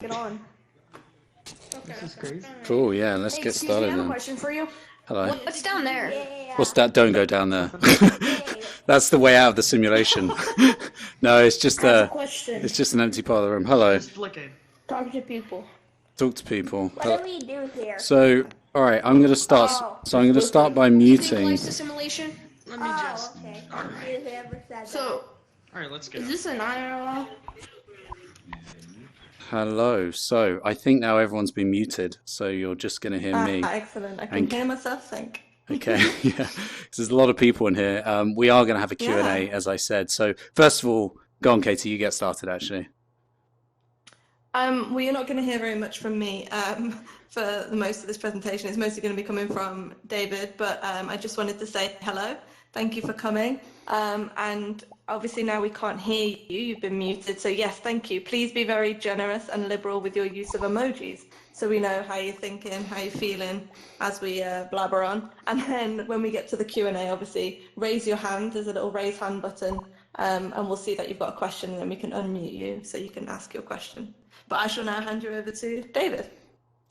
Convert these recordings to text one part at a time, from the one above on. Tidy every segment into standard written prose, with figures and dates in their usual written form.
Get on. This is crazy. Cool, yeah, let's Hey, get excuse me, I started have a then. question for you. Hello. What's down there? What's that? Don't go down there. That's the way out of the simulation. No, it's just I have a question. it's just an empty part of the room. Hello. It's flicking. Talk to people. Talk to people. What do we do here? So, all right, I'm going to start. So I'm going to start by muting. Stabilize the simulation. Let me just. Okay. Alright. Whoever said So, Alright, let's go. is this an IRL? Hello. So I think now everyone's been muted, so you're just going to hear me. Excellent. I can And- hear myself think. Okay, yeah, 'cause there's a lot of people in here. We are going to have a Q&A, Yeah. as I said. So first of all, go on, Katie, you get started, actually. Well, you're not going to hear very much from me for the most of this presentation. It's mostly going to be coming from David, but I just wanted to say hello. Thank you for coming. And obviously now we can't hear you. You've been muted. So yes, thank you. Please be very generous and liberal with your use of emojis, so we know how you're thinking, how you're feeling as we blabber on. And then when we get to the Q&A, obviously raise your hand. There's a little raise hand button, and we'll see that you've got a question, and then we can unmute you so you can ask your question. But I shall now hand you over to David.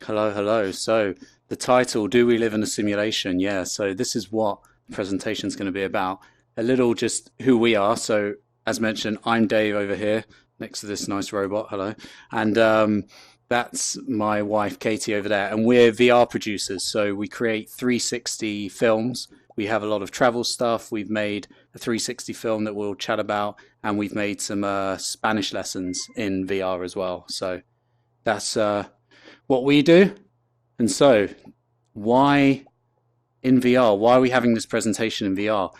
Hello, hello. So the title, Do We Live in a Simulation? Yeah, so this is what the presentation is going to be about. A little just who we are. So as mentioned, I'm Dave over here next to this nice robot. Hello. And that's my wife, Katie, over there. And we're VR producers. So we create 360 films. We have a lot of travel stuff. We've made a 360 film that we'll chat about. And we've made some Spanish lessons in VR as well. So that's what we do. And so why in VR? Why are we having this presentation in VR?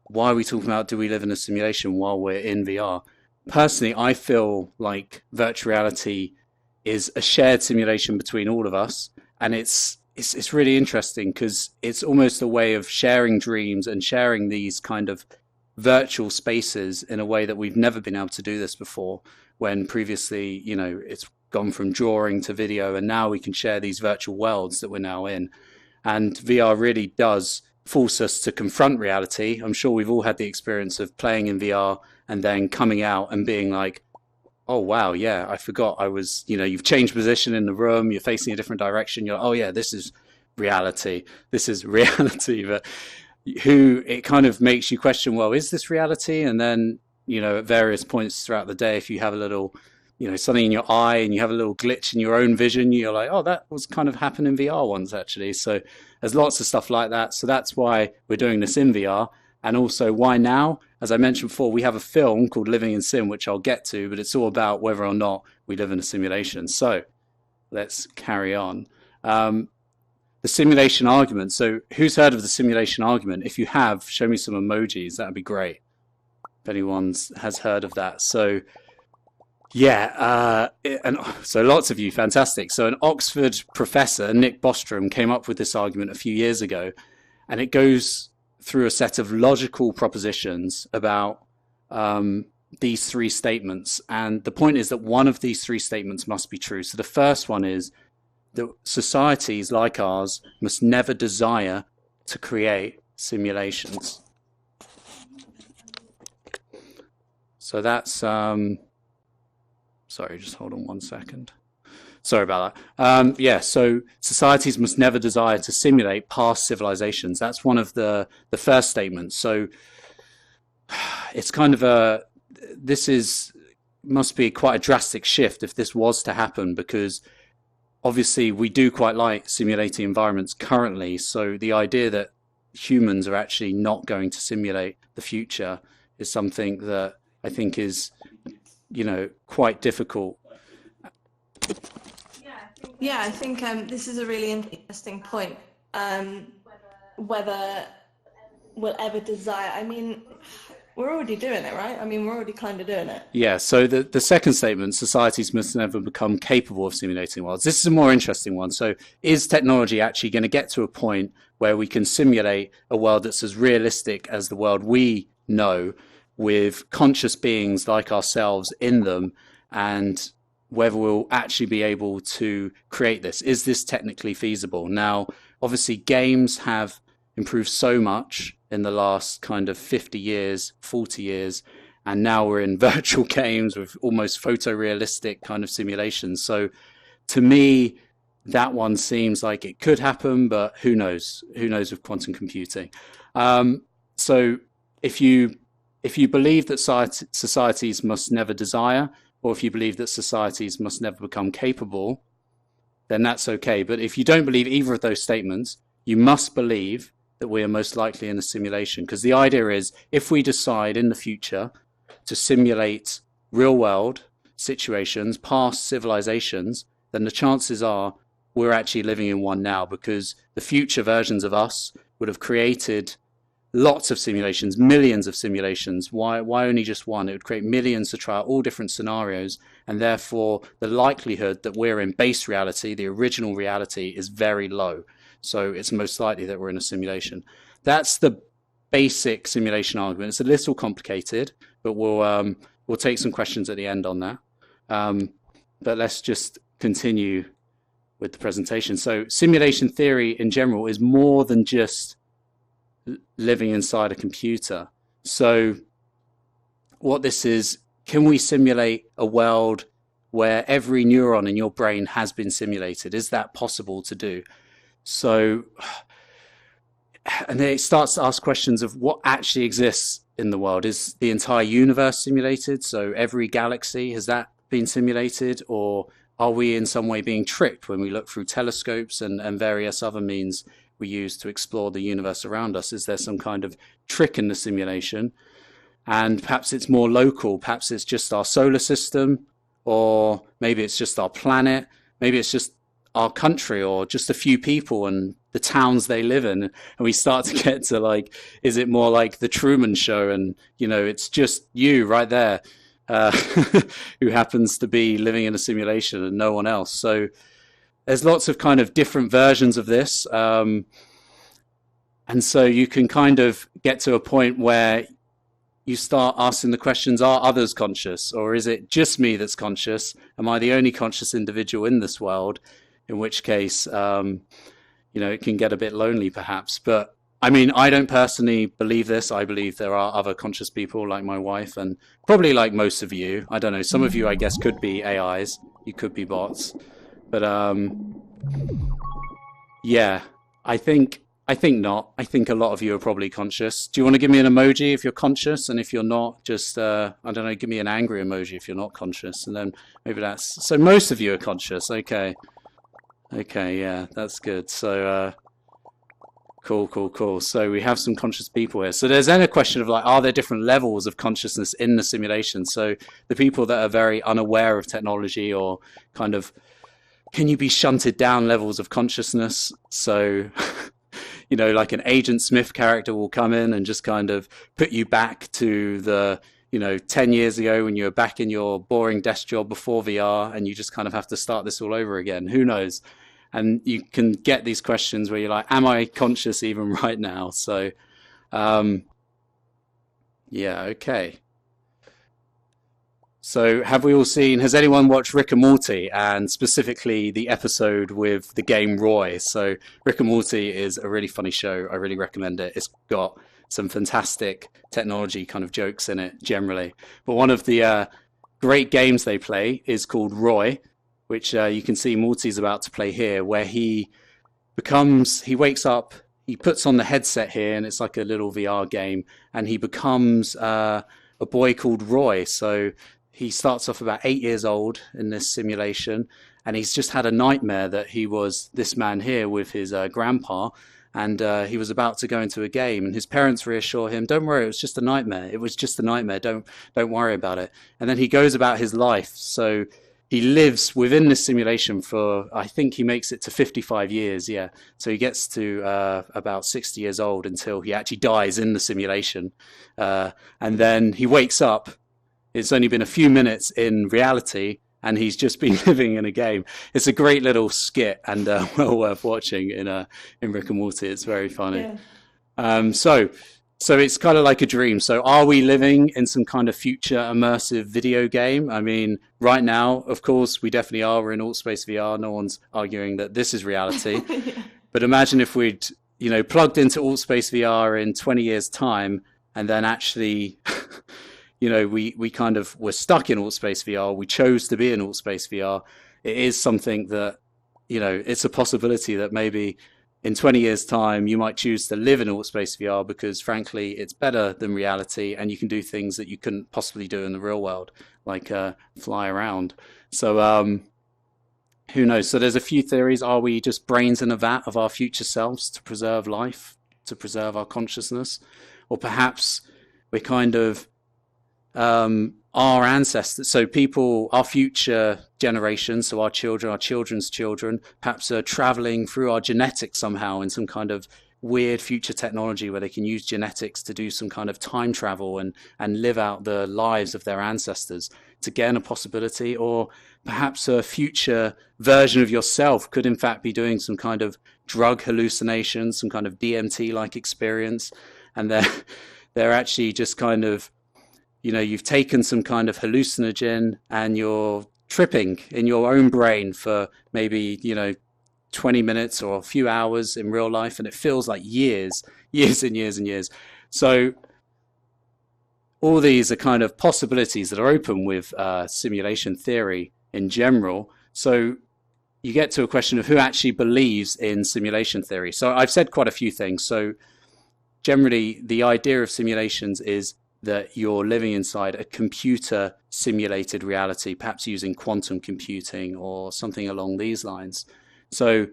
Why are we talking about do we live in a simulation while we're in VR? Personally, I feel like virtual reality is a shared simulation between all of us, and it's really interesting because it's almost a way of sharing dreams and sharing these kind of virtual spaces in a way that we've never been able to do this before, when previously, you know, it's gone from drawing to video, and now we can share these virtual worlds that we're now in. And VR really does force us to confront reality. I'm sure we've all had the experience of playing in VR and then coming out and being like, oh, wow, yeah, I forgot I was, you know, you've changed position in the room, you're facing a different direction. You're, oh, yeah, this is reality. This is reality. But it kind of makes you question, well, is this reality? And then, you know, at various points throughout the day, if you have a little, you know, something in your eye and you have a little glitch in your own vision, you're like, oh, that was kind of happened in VR once, actually. So there's lots of stuff like that. So that's why we're doing this in VR. And also why now? As I mentioned before, we have a film called Living in Sim, which I'll get to, but it's all about whether or not we live in a simulation. So let's carry on. The simulation argument. So who's heard of the simulation argument? If you have, show me some emojis. That'd be great. If anyone has heard of that. So yeah, and so lots of you, fantastic. So an Oxford professor, Nick Bostrom, came up with this argument a few years ago, and it goes through a set of logical propositions about these three statements. And the point is that one of these three statements must be true. So the first one is that societies like ours must never desire to create simulations. So that's... Sorry, just hold on one second. Sorry about that. Yeah, so societies must never desire to simulate past civilizations. That's one of the first statements. So it's kind of must be quite a drastic shift if this was to happen, because obviously we do quite like simulating environments currently. So the idea that humans are actually not going to simulate the future is something that I think is, you know, quite difficult. Yeah, I think this is a really interesting point. Whether we'll ever desire, I mean, we're already doing it, right? I mean, we're already kind of doing it. Yeah, so the second statement, societies must never become capable of simulating worlds. This is a more interesting one. So is technology actually going to get to a point where we can simulate a world that's as realistic as the world we know, with conscious beings like ourselves in them, and whether we'll actually be able to create this? Is this technically feasible? Now, obviously, games have improved so much in the last kind of 50 years, 40 years, and now we're in virtual games with almost photorealistic kind of simulations. So to me, that one seems like it could happen, but who knows? Who knows with quantum computing? So if you believe that societies must never desire, or if you believe that societies must never become capable, then that's okay. But if you don't believe either of those statements, you must believe that we are most likely in a simulation. Because the idea is, if we decide in the future to simulate real world situations, past civilizations, then the chances are we're actually living in one now, because the future versions of us would have created lots of simulations, millions of simulations. Why only just one? It would create millions to try out all different scenarios, and therefore the likelihood that we're in base reality, the original reality, is very low. So it's most likely that we're in a simulation. That's the basic simulation argument. It's a little complicated, but we'll take some questions at the end on that. But let's just continue with the presentation. So simulation theory in general is more than just living inside a computer. So what this is, can we simulate a world where every neuron in your brain has been simulated? Is that possible to do? So, and then it starts to ask questions of what actually exists in the world. Is the entire universe simulated? So every galaxy, has that been simulated? Or are we in some way being tricked when we look through telescopes and various other means we use to explore the universe around us? Is there some kind of trick in the simulation? And perhaps it's more local. Perhaps it's just our solar system, or maybe it's just our planet. Maybe it's just our country, or just a few people and the towns they live in. And we start to get to like, is it more like the Truman Show? And, you know, it's just you right there who happens to be living in a simulation and no one else. So there's lots of kind of different versions of this. And so you can kind of get to a point where you start asking the questions, are others conscious? Or is it just me that's conscious? Am I the only conscious individual in this world? In which case, you know, it can get a bit lonely perhaps. But I mean, I don't personally believe this. I believe there are other conscious people like my wife, and probably like most of you. I don't know. Some of you, I guess, could be AIs. You could be bots. But yeah, I think not. I think a lot of you are probably conscious. Do you want to give me an emoji if you're conscious? And if you're not, just, I don't know, give me an angry emoji if you're not conscious. And then maybe that's... So most of you are conscious. Okay. Okay, yeah, that's good. So, cool. So we have some conscious people here. So there's then a question of like, are there different levels of consciousness in the simulation? So the people that are very unaware of technology, or kind of, can you be shunted down levels of consciousness? So, you know, like an Agent Smith character will come in and just kind of put you back to the, you know, 10 years ago when you were back in your boring desk job before VR, and you just kind of have to start this all over again. Who knows? And you can get these questions where you're like, am I conscious even right now? So, yeah, okay. So have we all seen, has anyone watched Rick and Morty, and specifically the episode with the game Roy? So Rick and Morty is a really funny show. I really recommend it. It's got some fantastic technology kind of jokes in it generally. But one of the great games they play is called Roy, which you can see Morty's about to play here, where he wakes up, he puts on the headset here, and it's like a little VR game, and he becomes a boy called Roy. So he starts off about 8 years old in this simulation, and he's just had a nightmare that he was this man here with his grandpa, and he was about to go into a game, and his parents reassure him, don't worry, it was just a nightmare. It was just a nightmare. Don't worry about it. And then he goes about his life. So he lives within this simulation for, I think he makes it to 55 years. Yeah. So he gets to about 60 years old until he actually dies in the simulation. And then he wakes up. It's only been a few minutes in reality, and he's just been living in a game. It's a great little skit, and well worth watching in Rick and Morty. It's very funny. Yeah. So it's kind of like a dream. So are we living in some kind of future immersive video game? I mean, right now, of course, we definitely are. We're in AltspaceVR. No one's arguing that this is reality. Yeah. But imagine if we'd, you know, plugged into AltspaceVR in 20 years' time, and then actually you know, we kind of were stuck in AltspaceVR. We chose to be in AltspaceVR. It is something that, you know, it's a possibility that maybe in 20 years' time, you might choose to live in AltspaceVR because, frankly, it's better than reality, and you can do things that you couldn't possibly do in the real world, like fly around. So who knows? So there's a few theories. Are we just brains in a vat of our future selves to preserve life, to preserve our consciousness? Or perhaps we're kind of our ancestors, so people, our future generations, so our children, our children's children, perhaps are traveling through our genetics somehow in some kind of weird future technology where they can use genetics to do some kind of time travel and live out the lives of their ancestors. It's again a possibility. Or perhaps a future version of yourself could in fact be doing some kind of drug hallucination, some kind of DMT-like experience, and they're actually just kind of, you know, you've taken some kind of hallucinogen and you're tripping in your own brain for maybe, you know, 20 minutes or a few hours in real life, and it feels like years and years and years. So all these are kind of possibilities that are open with simulation theory in general. So you get to a question of who actually believes in simulation theory. So I've said quite a few things. So generally, the idea of simulations is that you're living inside a computer simulated reality, perhaps using quantum computing or something along these lines. So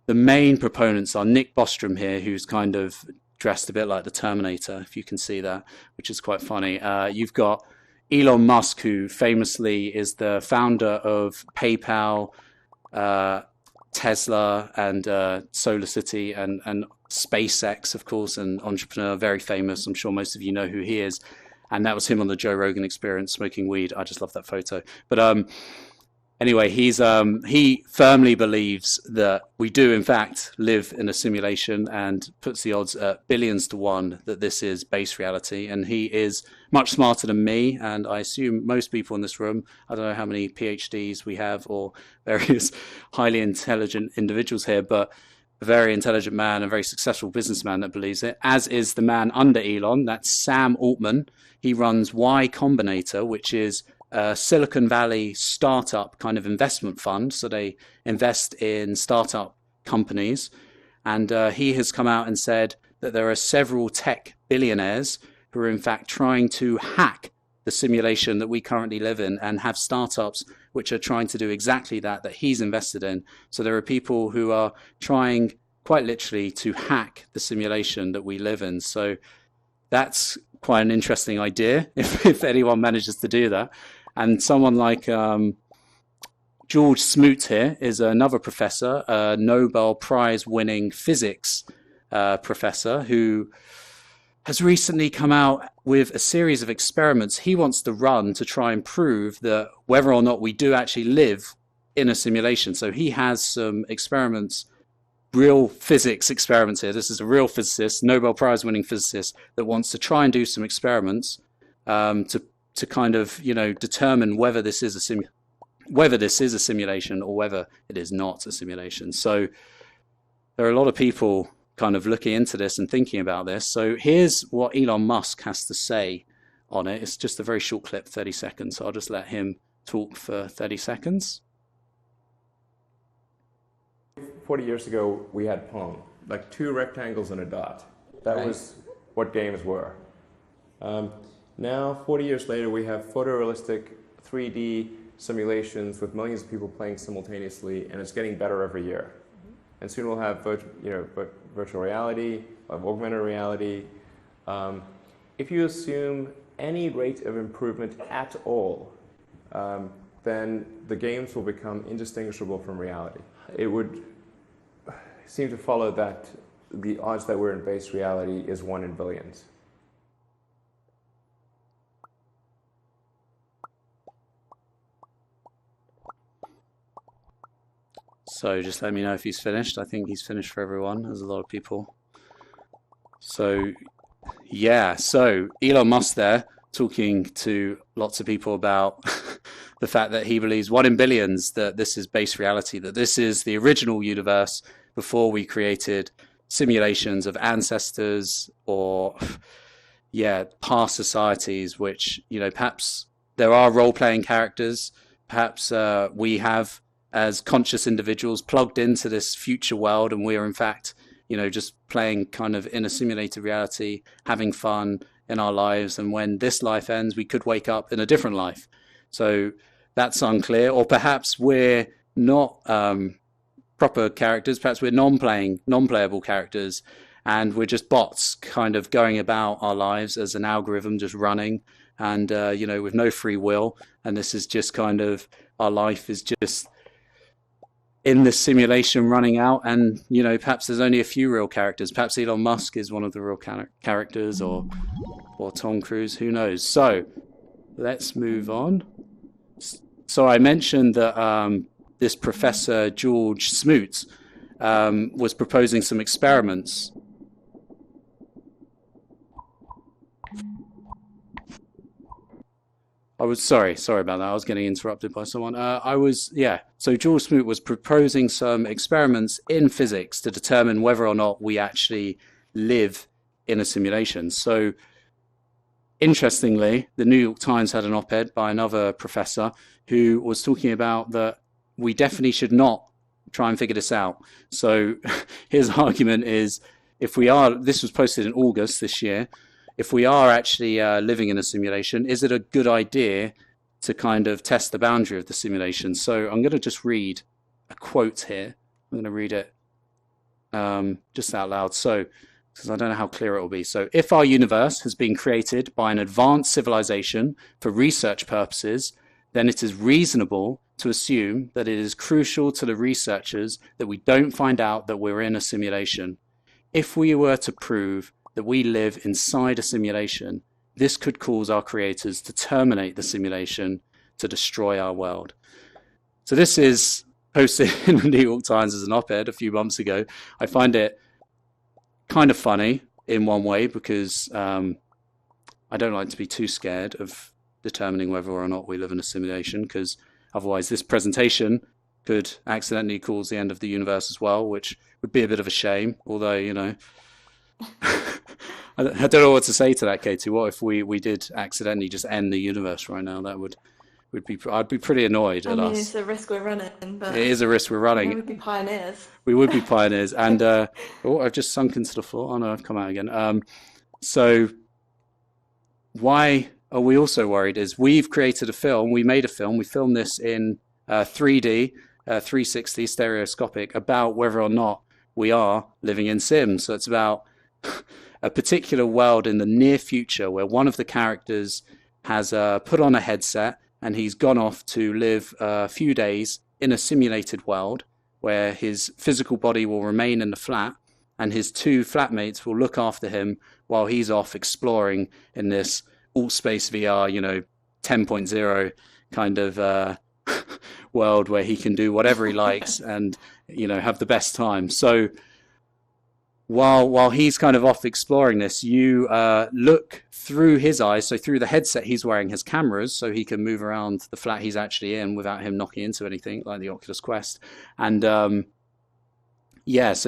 the main proponents are Nick Bostrom here, who's kind of dressed a bit like the Terminator, if you can see that, which is quite funny. You've got Elon Musk, who famously is the founder of PayPal, Tesla, and SolarCity, and SpaceX, of course, an entrepreneur, very famous. I'm sure most of you know who he is. And that was him on the Joe Rogan Experience, smoking weed. I just love that photo. But anyway, he firmly believes that we do, in fact, live in a simulation, and puts the odds at billions to one that this is base reality. And he is much smarter than me, and I assume most people in this room. I don't know how many PhDs we have or various highly intelligent individuals here, but a very intelligent man, a very successful businessman that believes it, as is the man under Elon. That's Sam Altman. He runs Y Combinator, which is a Silicon Valley startup kind of investment fund. So they invest in startup companies. And he has come out and said that there are several tech billionaires who are in fact trying to hack the simulation that we currently live in, and have startups which are trying to do exactly that he's invested in. So there are people who are trying quite literally to hack the simulation that we live in. So that's quite an interesting idea if anyone manages to do that. And someone like George Smoot here is another professor, a Nobel Prize winning physics professor, who has recently come out with a series of experiments he wants to run to try and prove that whether or not we do actually live in a simulation. So he has some experiments, real physics experiments here. This is a real physicist, Nobel Prize winning physicist, that wants to try and do some experiments to kind of, you know, determine whether this is a simulation or whether it is not a simulation. So there are a lot of people kind of looking into this and thinking about this. So here's what Elon Musk has to say on it. It's just a very short clip, 30 seconds. So I'll just let him talk for 30 seconds. 40 years ago, we had Pong, like two rectangles and a dot. That was what games were. Now, 40 years later, we have photorealistic 3D simulations with millions of people playing simultaneously, and it's getting better every year. And soon we'll have virtual reality, augmented reality. If you assume any rate of improvement at all, then the games will become indistinguishable from reality. It would seem to follow that the odds that we're in base reality is 1 in billions. So just let me know if he's finished. I think he's finished for everyone. There's a lot of people. So yeah, so Elon Musk there talking to lots of people about the fact that he believes 1 in billions that this is base reality, that this is the original universe before we created simulations of ancestors or past societies, which, perhaps there are role-playing characters, perhaps we have, as conscious individuals, plugged into this future world, and we are in fact, just playing kind of in a simulated reality, having fun in our lives, and when this life ends, we could wake up in a different life. So that's unclear. Or perhaps we're not proper characters, perhaps we're non-playable characters, and we're just bots kind of going about our lives as an algorithm just running, and with no free will, and this is just kind of, our life is just in this simulation running out, and perhaps there's only a few real characters. Perhaps Elon Musk is one of the real characters, or Tom Cruise, who knows. So let's move on. So I mentioned that this Professor George Smoot was proposing some experiments. Sorry about that. I was getting interrupted by someone. So George Smoot was proposing some experiments in physics to determine whether or not we actually live in a simulation. So interestingly, the New York Times had an op-ed by another professor who was talking about that we definitely should not try and figure this out. So his argument is, this was posted in August this year, if we are actually living in a simulation, is it a good idea to kind of test the boundary of the simulation? So I'm going to just read a quote here. I'm going to read it just out loud, because I don't know how clear it will be. So, if our universe has been created by an advanced civilization for research purposes, then it is reasonable to assume that it is crucial to the researchers that we don't find out that we're in a simulation. If we were to prove that we live inside a simulation, this could cause our creators to terminate the simulation to destroy our world. So this is posted in the New York Times as an op-ed a few months ago. I find it kind of funny in one way, because I don't like to be too scared of determining whether or not we live in a simulation, because otherwise this presentation could accidentally cause the end of the universe as well, which would be a bit of a shame. Although, I don't know what to say to that, Katie. What if we did accidentally just end the universe right now? I'd be pretty annoyed at us. It's a risk we're running, but it is a risk we're running. We would be pioneers. We would be pioneers. And I've just sunk into the floor. Oh no, I've come out again. So why are we also worried? Is we've created a film. We made a film. We filmed this in 3D, 360 stereoscopic, about whether or not we are living in Sims. So it's about a particular world in the near future where one of the characters has put on a headset, and he's gone off to live a few days in a simulated world where his physical body will remain in the flat, and his two flatmates will look after him while he's off exploring in this AltspaceVR, 10.0 kind of world where he can do whatever he likes and, have the best time. So while he's kind of off exploring this, you look through his eyes, so through the headset he's wearing, his cameras, so he can move around the flat he's actually in without him knocking into anything, like the Oculus Quest. And so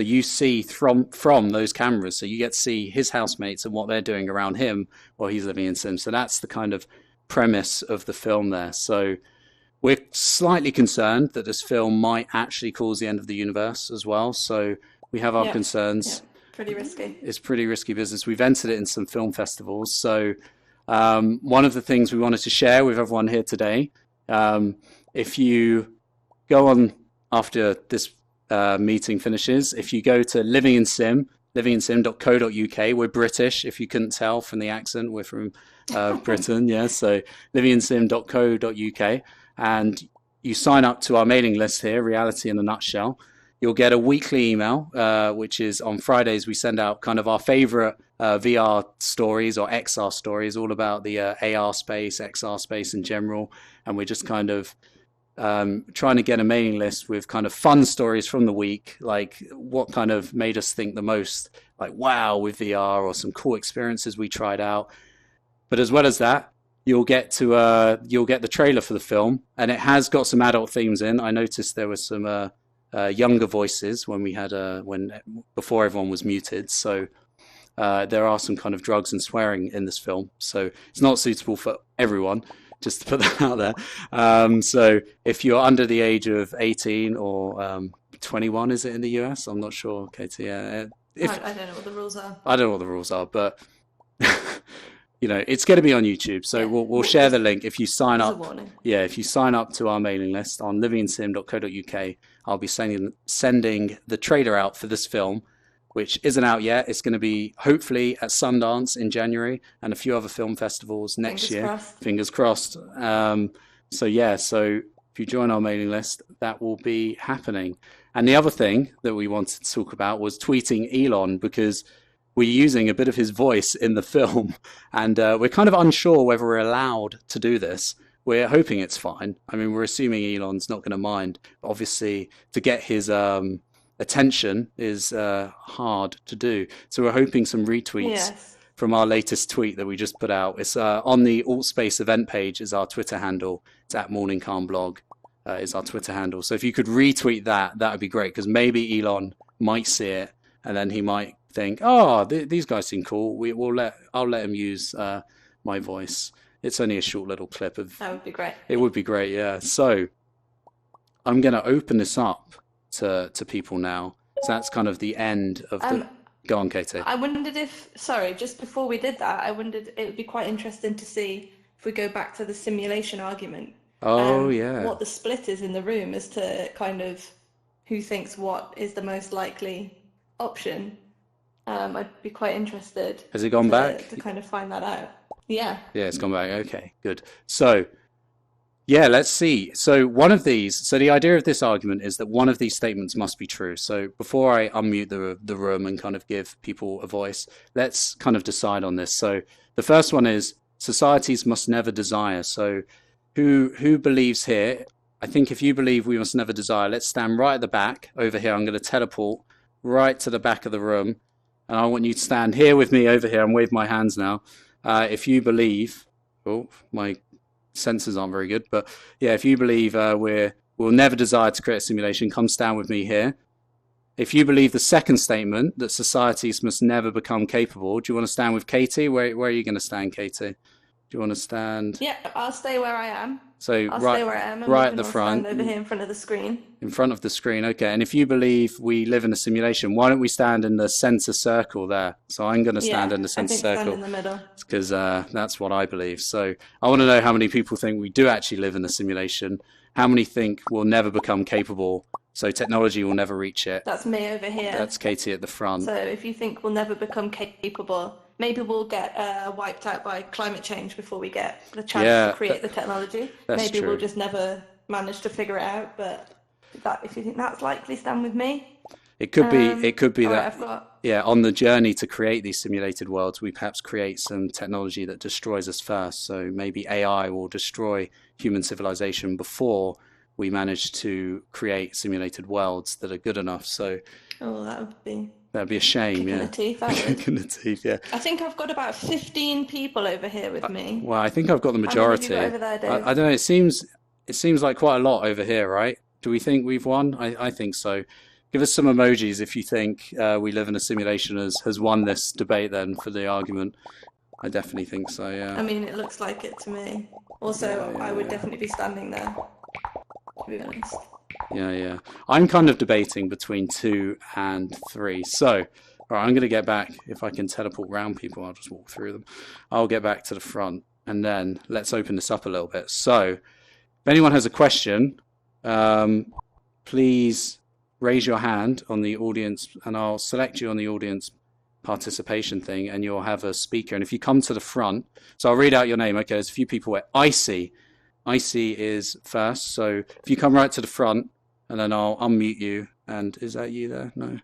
you see from those cameras, so you get to see his housemates and what they're doing around him while he's living in Sims. So that's the kind of premise of the film there. So we're slightly concerned that this film might actually cause the end of the universe as well. So we have our concerns. Yeah. Pretty risky. It's pretty risky business. We've entered it in some film festivals. So one of the things we wanted to share with everyone here today, if you go on after this meeting finishes, if you go to livingin.sim.co.uk, we're British, if you couldn't tell from the accent, we're from Britain, yeah, so livingin.sim.co.uk, and you sign up to our mailing list here, Reality in a Nutshell. You'll get a weekly email, which is on Fridays. We send out kind of our favorite VR stories or XR stories, all about the AR space, XR space in general. And we're just kind of trying to get a mailing list with kind of fun stories from the week, like what kind of made us think the most, like, wow, with VR, or some cool experiences we tried out. But as well as that, you'll get the trailer for the film, and it has got some adult themes in. I noticed there was some younger voices when we had before everyone was muted. So there are some kind of drugs and swearing in this film, so it's not suitable for everyone. Just to put that out there. So if you're under the age of 18 or 21, is it in the US? I'm not sure, Katie. Yeah. I don't know what the rules are. I don't know what the rules are, but you know, it's going to be on YouTube. So Yeah. we'll share the link if you sign There's a up. warning. Yeah, if you sign up to our mailing list on livingsim.co.uk, I'll be sending the trailer out for this film, which isn't out yet. It's going to be hopefully at Sundance in January and a few other film festivals next Fingers year. crossed. Fingers crossed. So yeah, so if you join our mailing list, that will be happening. And the other thing that we wanted to talk about was tweeting Elon, because we're using a bit of his voice in the film, and we're kind of unsure whether we're allowed to do this. We're hoping it's fine. I mean, we're assuming Elon's not going to mind. Obviously, to get his attention is hard to do. So we're hoping some retweets Yes. from our latest tweet that we just put out. It's on the Altspace event page is our Twitter handle. It's at Morning Calm Blog is our Twitter handle. So if you could retweet that, that would be great, because maybe Elon might see it and then he might think, oh, these guys seem cool. I'll let him use my voice. It's only a short little clip of. That would be great. It would be great, yeah. So I'm going to open this up to people now. So that's kind of the end of the. Go on, Katie. I wondered sorry, just before we did that, I wondered it would be quite interesting to see if we go back to the simulation argument. Oh, yeah. What the split is in the room as to kind of who thinks what is the most likely option. I'd be quite interested. Has it gone back? To kind of find that out. Yeah. Yeah, it's gone back. Okay, good. So, yeah, let's see. So the idea of this argument is that one of these statements must be true. So before I unmute the room and kind of give people a voice, let's kind of decide on this. So the first one is societies must never desire. So who believes here? I think if you believe we must never desire, let's stand right at the back over here. I'm going to teleport right to the back of the room, and I want you to stand here with me over here and wave my hands now. If you believe, oh, my sensors aren't very good, but yeah, if you believe we'll never desire to create a simulation, come stand with me here. If you believe the second statement, that societies must never become capable, do you want to stand with Katie? Where are you going to stand, Katie? Do you want to stand? Yeah, I'll stay where I am. So I'll stay where I am. And right we at can the all front. Stand over here in front of the screen. In front of the screen, okay. And if you believe we live in a simulation, why don't we stand in the center circle there? So I'm going to stand in the center circle. Stand in the middle. Because that's what I believe. So I want to know how many people think we do actually live in a simulation. How many think we'll never become capable? So technology will never reach it. That's me over here. That's Katie at the front. So if you think we'll never become capable, maybe we'll get wiped out by climate change before we get the chance to create the technology. Maybe we'll just never manage to figure it out. But if you think that's likely, stand with me. It could be. It could be right, that. On the journey to create these simulated worlds, we perhaps create some technology that destroys us first. So maybe AI will destroy human civilization before we manage to create simulated worlds that are good enough. So. Oh, that'd be a shame, yeah. Kick in the teeth, yeah. I think I've got about 15 people over here with me. Well, I think I've got the majority. How many have you got over there, Dave? I don't know. It seems like quite a lot over here, right? Do we think we've won? I think so. Give us some emojis if you think we live in a simulation has won this debate. Then for the argument, I definitely think so. Yeah. I mean, it looks like it to me. Also, I would definitely be standing there. To be honest. Yeah. I'm kind of debating between 2 and 3. So, all right, I'm going to get back. If I can teleport around people, I'll just walk through them. I'll get back to the front, and then let's open this up a little bit. So, if anyone has a question, please raise your hand on the audience, and I'll select you on the audience participation thing, and you'll have a speaker. And if you come to the front, so I'll read out your name. Okay, there's a few people where Icy is first. So if you come right to the front, and then I'll unmute you. And is that you there? No.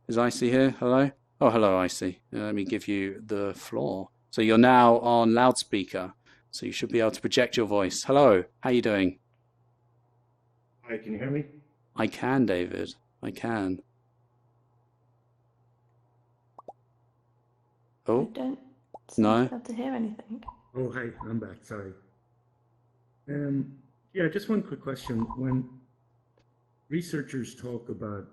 Is Icy here? Hello? Oh, hello, Icy. Let me give you the floor. So you're now on loudspeaker. So you should be able to project your voice. Hello, how you doing? Hi, can you hear me? I can, David. I can. Oh, I don't no. have to hear anything. Oh, hi, I'm back. Sorry. Yeah, just one quick question. When researchers talk about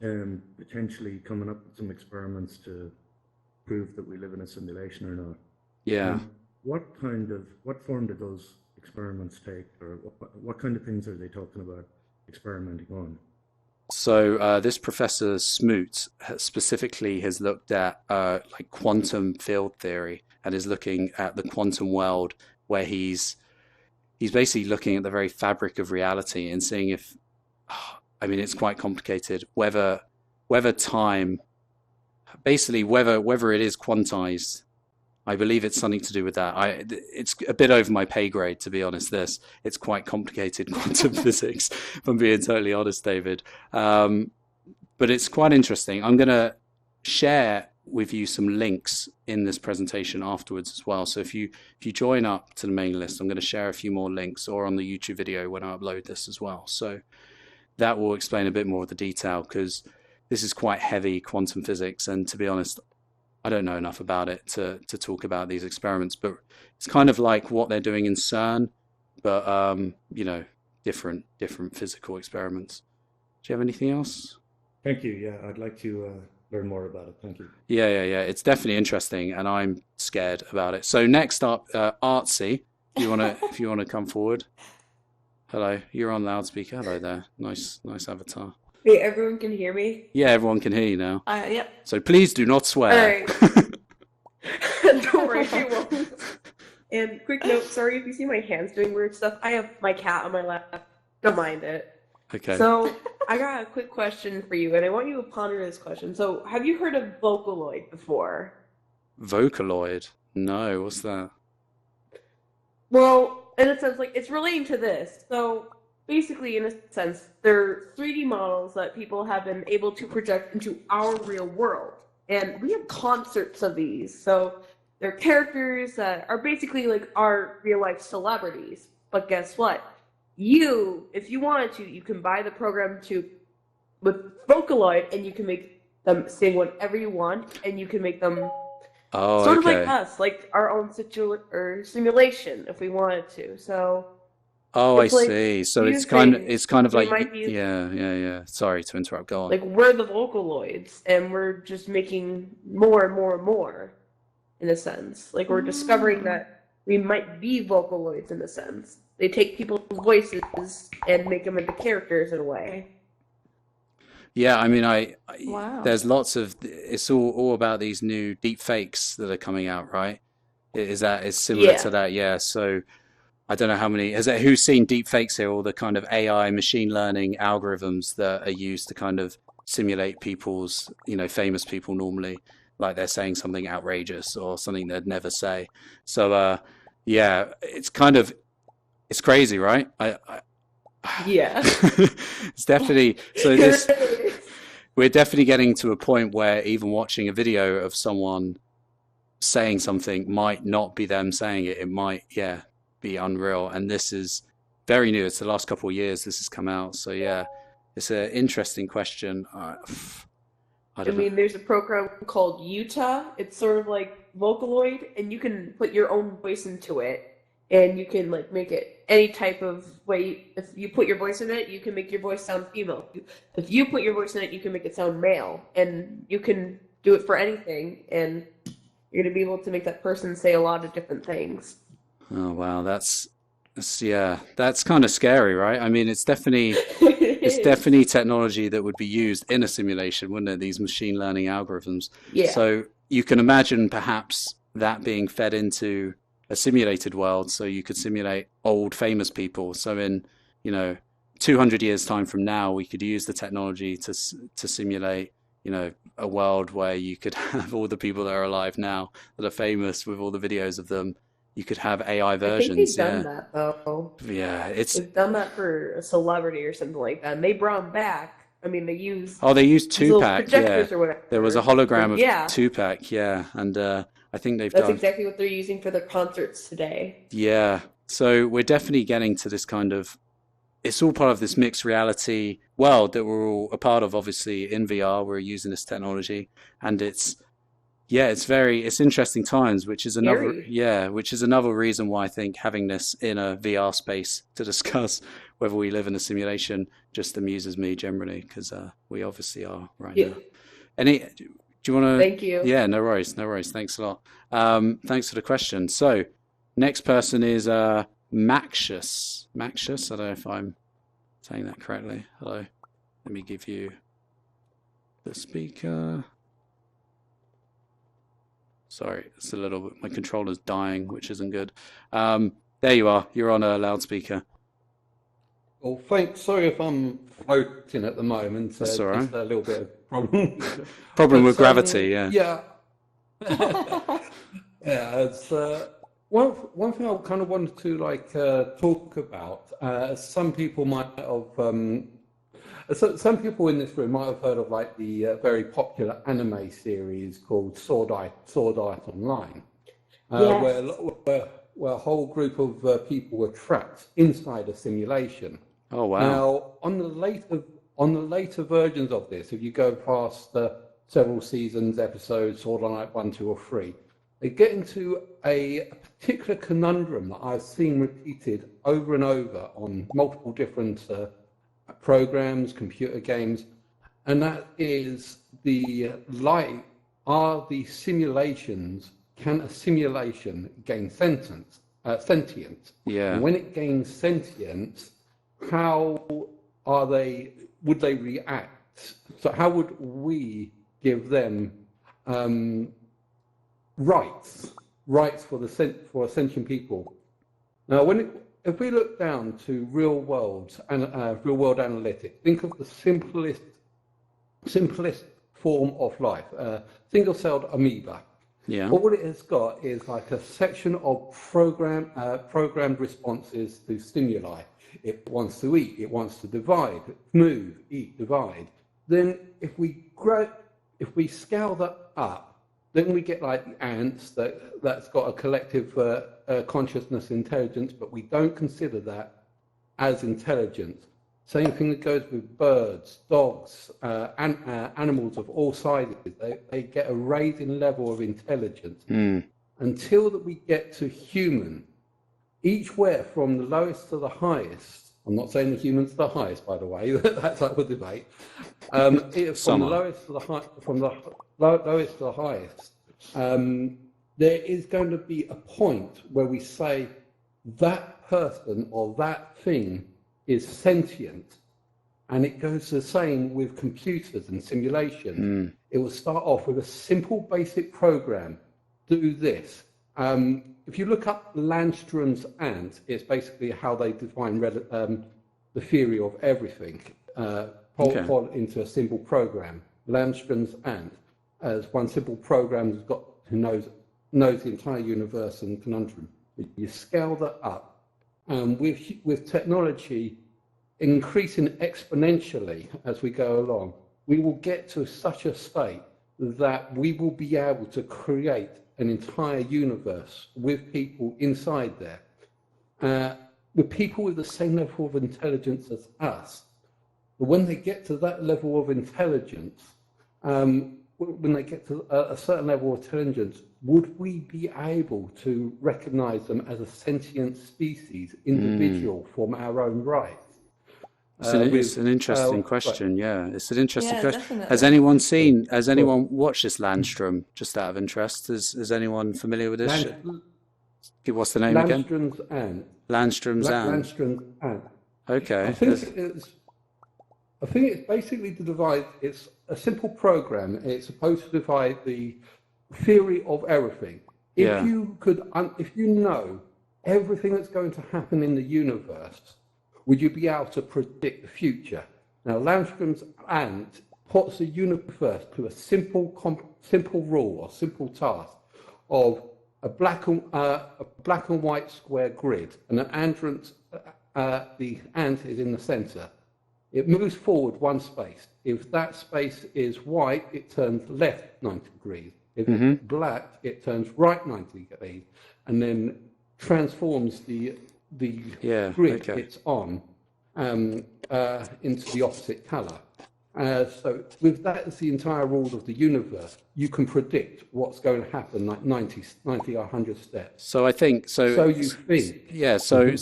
potentially coming up with some experiments to prove that we live in a simulation or not. Yeah. What form did those experiments take, or what kind of things are they talking about experimenting on? So this Professor Smoot specifically has looked at like quantum field theory and is looking at the quantum world where he's basically looking at the very fabric of reality and seeing if, I mean, it's quite complicated, whether time, basically whether it is quantized. I believe it's something to do with that. It's a bit over my pay grade, to be honest. It's quite complicated quantum physics, if I'm being totally honest, David. But it's quite interesting. I'm going to share with you some links in this presentation afterwards as well. So if you join up to the mailing list, I'm going to share a few more links, or on the YouTube video when I upload this as well. So that will explain a bit more of the detail, because this is quite heavy quantum physics, and to be honest, I don't know enough about it to talk about these experiments, but it's kind of like what they're doing in CERN, but you know, different physical experiments. Do you have anything else? Thank you. Yeah, I'd like to learn more about it. Thank you. Yeah. It's definitely interesting, and I'm scared about it. So next up, Artsy, if you wanna come forward. Hello, you're on loudspeaker. Hello there. Nice avatar. Hey, everyone can hear me? Yeah, everyone can hear you now. Yep. So please do not swear. Alright. Don't worry, you won't. And quick note, sorry if you see my hands doing weird stuff. I have my cat on my lap. Don't mind it. Okay. So, I got a quick question for you, and I want you to ponder this question. So, have you heard of Vocaloid before? Vocaloid? No, what's that? Well, in a sense, like, it's relating to this. So, basically, in a sense, they're 3D models that people have been able to project into our real world. And we have concerts of these. So they're characters that are basically like our real life celebrities. But guess what? If you wanted to, you can buy the program with Vocaloid, and you can make them sing whatever you want, and you can make them sort of like us, like our own simulation if we wanted to. So I it's like see. So few it's kind of we like, might be yeah. Sorry to interrupt. Go on. like we're the Vocaloids, and we're just making more and more and more, in a sense. Like we're discovering that we might be Vocaloids in a sense. They take people's voices and make them into characters in a way. Yeah, I mean, Wow. there's lots of, it's all about these new deep fakes that are coming out, right? Is similar to that? Yeah. So I don't know who's seen deep fakes here, all the kind of AI machine learning algorithms that are used to kind of simulate people's, famous people normally, like they're saying something outrageous or something they'd never say. So, yeah, it's crazy, right? Yeah. It's definitely, we're definitely getting to a point where even watching a video of someone saying something might not be them saying it. It might, be unreal. And this is very new. It's the last couple of years this has come out. So yeah, it's an interesting question. I mean, there's a program called Utah. It's sort of like Vocaloid, and you can put your own voice into it, and you can like make it any type of way. If you put your voice in it, you can make your voice sound female. If you put your voice in it, you can make it sound male, and you can do it for anything, and you're gonna be able to make that person say a lot of different things. Oh wow, that's kind of scary, right? I mean, it's definitely technology that would be used in a simulation, wouldn't it? These machine learning algorithms. Yeah. So you can imagine perhaps that being fed into a simulated world, so you could simulate old famous people. So in 200 years time from now, we could use the technology to simulate a world where you could have all the people that are alive now that are famous with all the videos of them. You could have AI versions. I think they've done that though. Yeah, they've done that for a celebrity or something like that, and they brought him back. I mean, they used they used Tupac. Projectors or whatever. There was a hologram of Tupac. Yeah, and I think that's exactly what they're using for their concerts today. Yeah, so we're definitely getting to this kind of. It's all part of this mixed reality world that we're all a part of. Obviously, in VR, we're using this technology, and it's interesting times, which is another reason why I think having this in a VR space to discuss whether we live in a simulation just amuses me generally because we obviously are right Yeah. now. Do you want to? Thank you. Yeah, no worries, no worries. Thanks a lot. Thanks for the question. So, next person is Maxius. Maxius, I don't know if I'm saying that correctly. Hello. Let me give you the speaker. Sorry, it's a little bit, my controller's dying, which isn't good. There you are. You're on a loudspeaker. Well, thanks. Sorry if I'm floating at the moment. That's all right. Just a little bit of problem. Problem But, with gravity, yeah. Yeah. Yeah. It's one thing I kind of wanted to talk about. Some people might have. Some people in this room might have heard of like the very popular anime series called Sword Art Online, Yes. where a whole group of people were trapped inside a simulation. Oh, wow. Now, on the later versions of this, if you go past several seasons, episodes, Sword Art Online 1, 2, or 3, they get into a particular conundrum that I've seen repeated over and over on multiple different programs, computer games, and that is can a simulation gain sentience? Yeah. And when it gains sentience, how would they react? So how would we give them rights for sentient people? Now, if we look down to real world analytics, think of the simplest form of life, single-celled amoeba. Yeah. All it has got is like a section of programmed responses to stimuli. It wants to eat, it wants to divide, move, eat, divide. Then if we scale that up, then we get like the ants that's got a collective consciousness, intelligence, but we don't consider that as intelligence. Same thing that goes with birds, dogs, and animals of all sizes. They get a raising level of intelligence until that we get to human. Each where from the lowest to the highest. I'm not saying the humans are the highest, by the way. That's up for debate. From the lowest to the highest, there is going to be a point where we say that person or that thing is sentient, and it goes the same with computers and simulation. It will start off with a simple basic program. Do this. If you look up Landstrom's ant, it's basically how they define the theory of everything, put into a simple program. Landstrom's ant, as one simple program who knows the entire universe and conundrum. You scale that up, and with technology increasing exponentially as we go along, we will get to such a state that we will be able to create an entire universe with people inside there, with people with the same level of intelligence as us. But when they get to that level of intelligence, when they get to a certain level of intelligence, would we be able to recognize them as a sentient species, individual from our own rights? It's an interesting question. Yeah, it's an interesting question. Definitely. Has anyone watched this Landstrom? Just out of interest, is anyone familiar with this? What's the name again? Landstrom's ant. Landstrom's ant. Landstrom's ant. Okay. I think it's basically to divide. It's a simple program. It's supposed to divide the theory of everything. If you know everything that's going to happen in the universe, would you be able to predict the future? Now, Landstrom's ant puts the universe to a simple rule or simple task of a black and white square grid, and the ant is in the center. It moves forward one space. If that space is white, it turns left 90 degrees. If it's black, it turns right 90 degrees, and then transforms the grid it's on into the opposite color. So with that as the entire rules of the universe, you can predict what's going to happen like 90 or 100 steps. So I think so. So you think. Yeah. So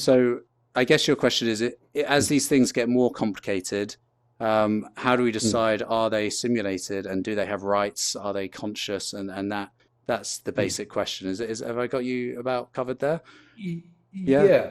I guess your question is, as these things get more complicated, how do we decide, are they simulated and do they have rights? Are they conscious? And that's the basic question. Have I got you about covered there? Yeah.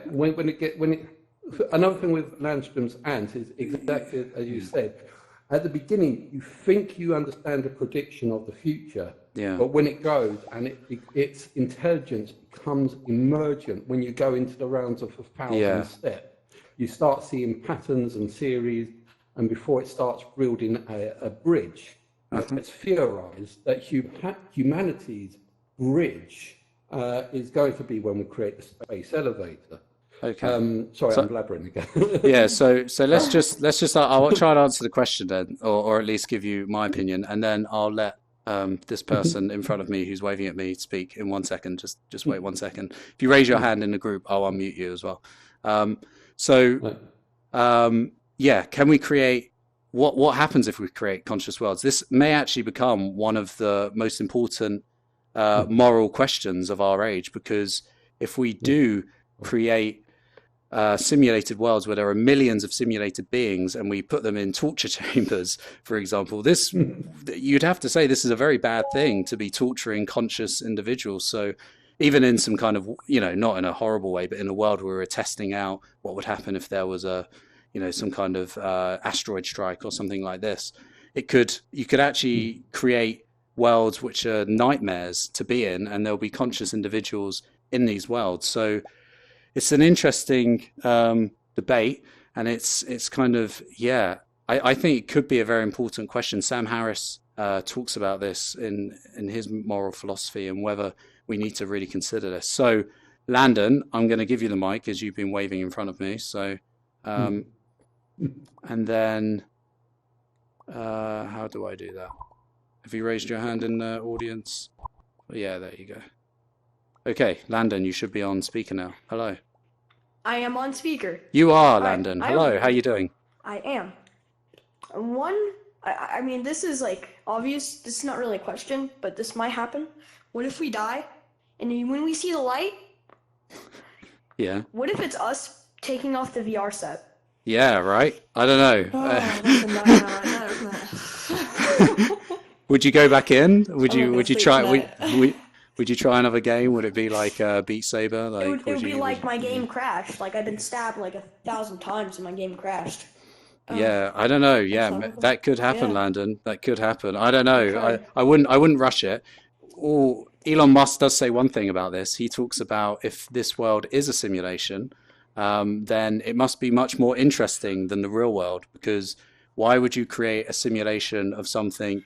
Another thing with Landstrom's ant is exactly as you said. At the beginning, you think you understand the prediction of the future, but when it goes and its intelligence becomes emergent, when you go into the rounds of 1,000 steps, you start seeing patterns and series, and before it starts building a bridge, it's theorized that humanity's bridge is going to be when we create the space elevator. Okay. I'm blabbering again. Yeah. So let's just I'll try and answer the question then, or at least give you my opinion, and then I'll let this person in front of me who's waving at me speak in 1 second. Just wait 1 second. If you raise your hand in the group, I'll unmute you as well. Can we create? What happens if we create conscious worlds? This may actually become one of the most important moral questions of our age, because if we do create simulated worlds where there are millions of simulated beings and we put them in torture chambers, for example, you'd have to say this is a very bad thing to be torturing conscious individuals. So even in some kind of, not in a horrible way, but in a world where we're testing out what would happen if there was some kind of asteroid strike or something like this, you could actually create worlds which are nightmares to be in, and there'll be conscious individuals in these worlds. So it's an interesting debate, and it's kind of, I think it could be a very important question. Sam Harris talks about this in his moral philosophy and whether we need to really consider this. So Landon, I'm going to give you the mic as you've been waving in front of me. So, and then how do I do that? Have you raised your hand in the audience? Yeah, there you go. Okay, Landon, you should be on speaker now. Hello. I am on speaker. You are, Landon. Hello, how you doing? I am. I mean, this is like obvious. This is not really a question, but this might happen. What if we die, and when we see the light? Yeah. What if it's us taking off the VR set? Yeah, right. I don't know. Oh, that's a nightmare right there, isn't it? Would you go back in? Would you try? tonight. Would you try another game? Would it be like Beat Saber? Like, it would be like my game crashed. Like I've been stabbed like 1,000 times and my game crashed. Yeah, I don't know. Yeah, that could happen, Landon. That could happen. I don't know. I wouldn't rush it. Or Elon Musk does say one thing about this. He talks about if this world is a simulation, then it must be much more interesting than the real world, because why would you create a simulation of something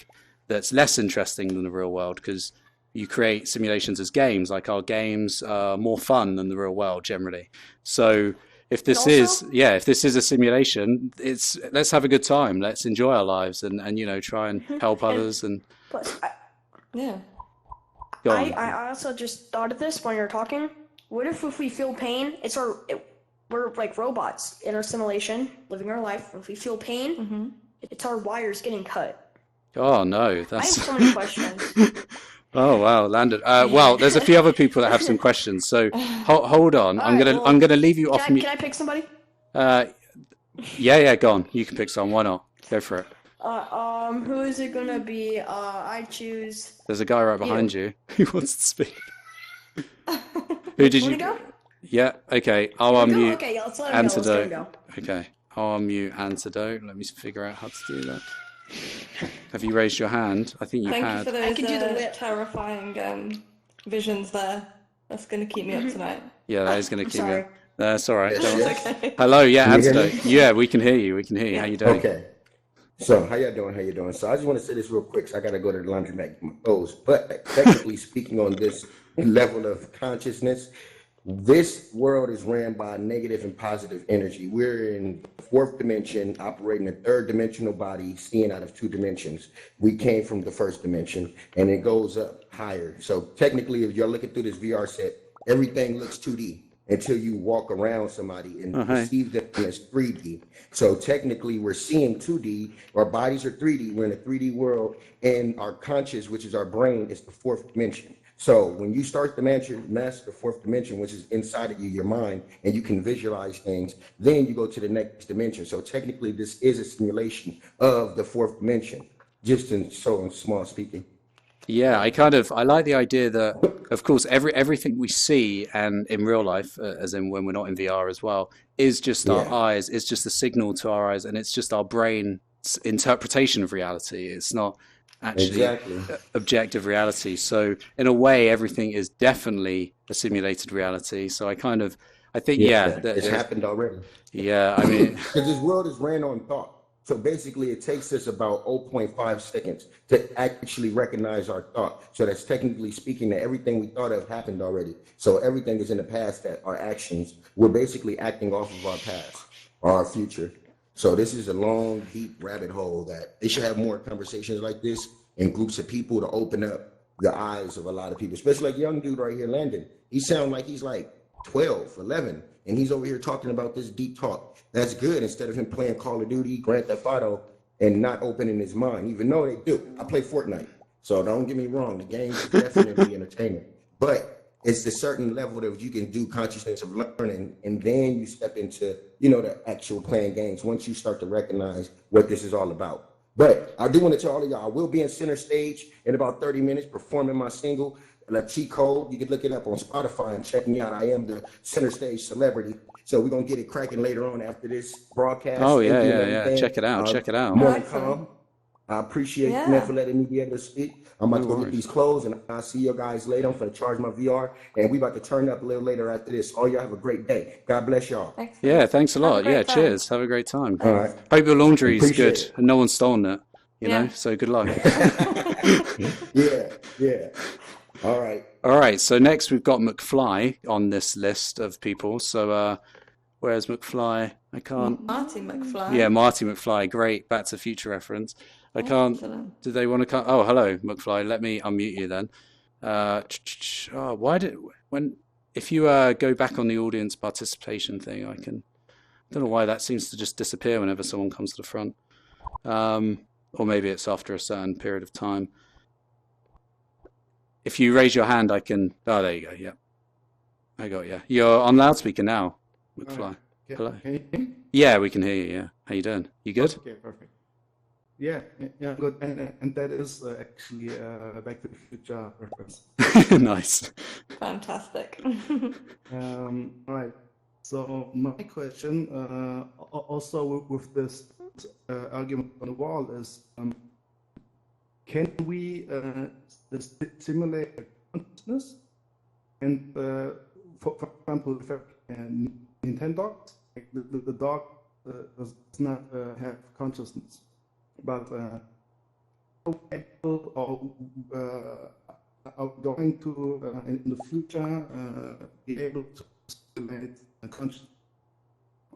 that's less interesting than the real world? Because you create simulations as games, like our games are more fun than the real world generally. So if this is a simulation, let's have a good time. Let's enjoy our lives and try and help others. And plus, go on. I also just thought of this when you were talking. What if we feel pain, we're like robots in our simulation, living our life. If we feel pain, it's our wires getting cut. Oh no, I have so many questions. Oh wow, Landon. Well, there's a few other people that have some questions. So hold on. I'm gonna leave you off mute. Can I pick somebody? Yeah. Go on. You can pick someone. Why not? Go for it. Who is it gonna be? I choose. There's a guy right behind you who wants to speak. Who did you? Go? Yeah. Okay. I'll unmute. Okay, let's let him Antidote. go. Let's let him go. Okay. I'll unmute Antidote. Let me figure out how to do that. Have you raised your hand? I think you Thank had. you for those I can do the whip. terrifying visions there. That's going to keep me up tonight. Yeah, that is going to keep sorry. you. That's all right. Okay. Hello. Yeah, Can you hear Antidote. Yeah, we can hear you. We can hear you. How you doing? Okay. So how y'all doing? So I just want to say this real quick. So I got to go to the laundromat get my clothes. But technically speaking, on this level of consciousness, this world is ran by negative and positive energy. We're in fourth dimension, operating a third dimensional body, seeing out of two dimensions. We came from the first dimension, and it goes up higher. So technically, if you're looking through this VR set, everything looks 2D until you walk around somebody and perceive them as 3D. So technically, we're seeing 2D. Our bodies are 3D. We're in a 3D world, and our conscious, which is our brain, is the fourth dimension. So when you start to master the fourth dimension, which is inside of you, your mind, and you can visualize things, then you go to the next dimension. So technically, this is a simulation of the fourth dimension, just in small speaking. Yeah, I like the idea that, of course, everything we see and in real life, as in when we're not in VR as well, is just our Yeah, eyes, it's just a signal to our eyes, and it's just our brain's interpretation of reality. It's not actually exactly. objective reality. So in a way, everything is definitely a simulated reality. So I think, Yeah, yeah, it's happened already. yeah, I mean, Because this world is ran on thought. So basically, it takes us about zero point 0.5 seconds to actually recognize our thought. So that's technically speaking that everything we thought of happened already. So everything is in the past that our actions, we're basically acting off of our past or our future. So this is a long, deep rabbit hole that they should have more conversations like this in groups of people to open up the eyes of a lot of people, especially like young dude right here, Landon. He sounds like he's like 12, 11, and he's over here talking about this deep talk. That's good instead of him playing Call of Duty, Grand Theft Auto, and not opening his mind, even though they do. I play Fortnite, so don't get me wrong. The game is definitely entertaining, but it's a certain level that you can do consciousness of learning, and then you step into, the actual playing games once you start to recognize what this is all about. But I do want to tell all of y'all, I will be in center stage in about 30 minutes performing my single, La Cheat Code. You can look it up on Spotify and check me out. I am the center stage celebrity. So we're going to get it cracking later on after this broadcast. oh Thank yeah, you and yeah, yeah. everything. Check it out, check it out. Morning Excellent. calm. I appreciate you, man, Yeah. for letting me be able to speak. I'm about No to go get worries. these clothes, and I'll see you guys later. I'm going to charge my VR, and we about to turn up a little later after this. All y'all have a great day. God bless y'all. Excellent. Yeah, thanks a Have a lot. great Yeah, time. cheers. Have a great time. All right. Hope your laundry's Appreciate good it. and no one's stolen it, Yeah. so good luck. Yeah. All right. All right, so next we've got McFly on this list of people. So where's McFly? I can't. Marty McFly. Yeah, Marty McFly. Great. Back to Future reference. I can't. Excellent. Do they want to come? Oh, hello, McFly. Let me unmute you then. Oh, if you go back on the audience participation thing, I don't know why that seems to just disappear whenever someone comes to the front. Or maybe it's after a certain period of time. If you raise your hand, I can. Oh, there you go. Yeah, I got you. You're on loudspeaker now, McFly. Hello. Can you hear me? Yeah, we can hear you. Yeah. How you doing? You good? Okay, perfect. Yeah, good. And that is actually Back to the Future reference. Nice. Fantastic. Right. So my question, also with this argument on the wall, is can we simulate consciousness? And for example, if Nintendo, like the dog does not have consciousness, but people are going to in the future be able to simulate consciousness.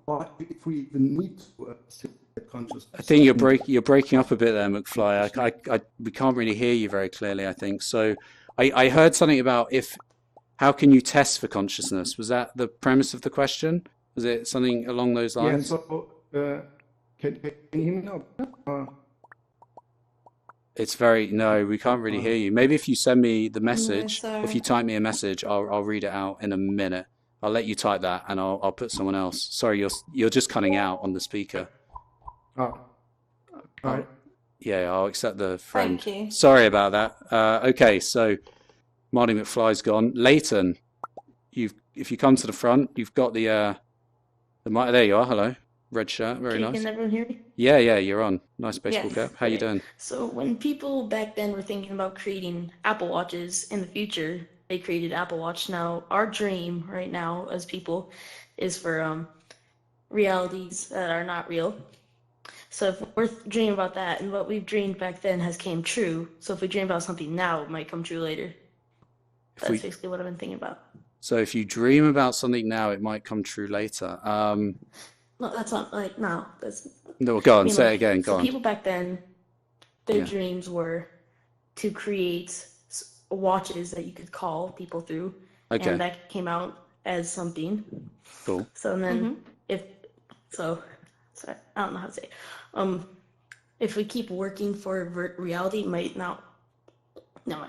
Or if we even need to simulate consciousness. I think you're breaking up a bit there, McFly. We can't really hear you very clearly, I think. So I heard something about how can you test for consciousness? Was that the premise of the question? Was it something along those Yeah, lines? so can you hear me now? No, we can't really hear you. Maybe if you send me the message, sorry. if you type me a message, I'll read it out in a minute. I'll let you type that and I'll put someone else. Sorry, you're just cutting out on the speaker. All right. Yeah, I'll accept the friend. Thank you. Sorry about that. Okay, so Marty McFly's gone. Leighton, if you come to the front, you've got the mic. There you are. Hello, red shirt, very nice. Can everyone hear me? Yeah, you're on. Nice baseball Yes, cap. How you great. doing? So when people back then were thinking about creating Apple Watches in the future, they created Apple Watch. Now our dream right now as people is for realities that are not real. So if we're dreaming about that and what we've dreamed back then has came true, so if we dream about something now, it might come true later. That's basically what I've been thinking about. So if you dream about something now, it might come true later. No, that's not like now. That's No, go on, mean, say it like, again. Go so on. people back then, their Yeah. dreams were to create watches that you could call people through, Okay, and that came out as something. cool. So then, sorry, I don't know how to say it. If we keep working for reality, it might not. No,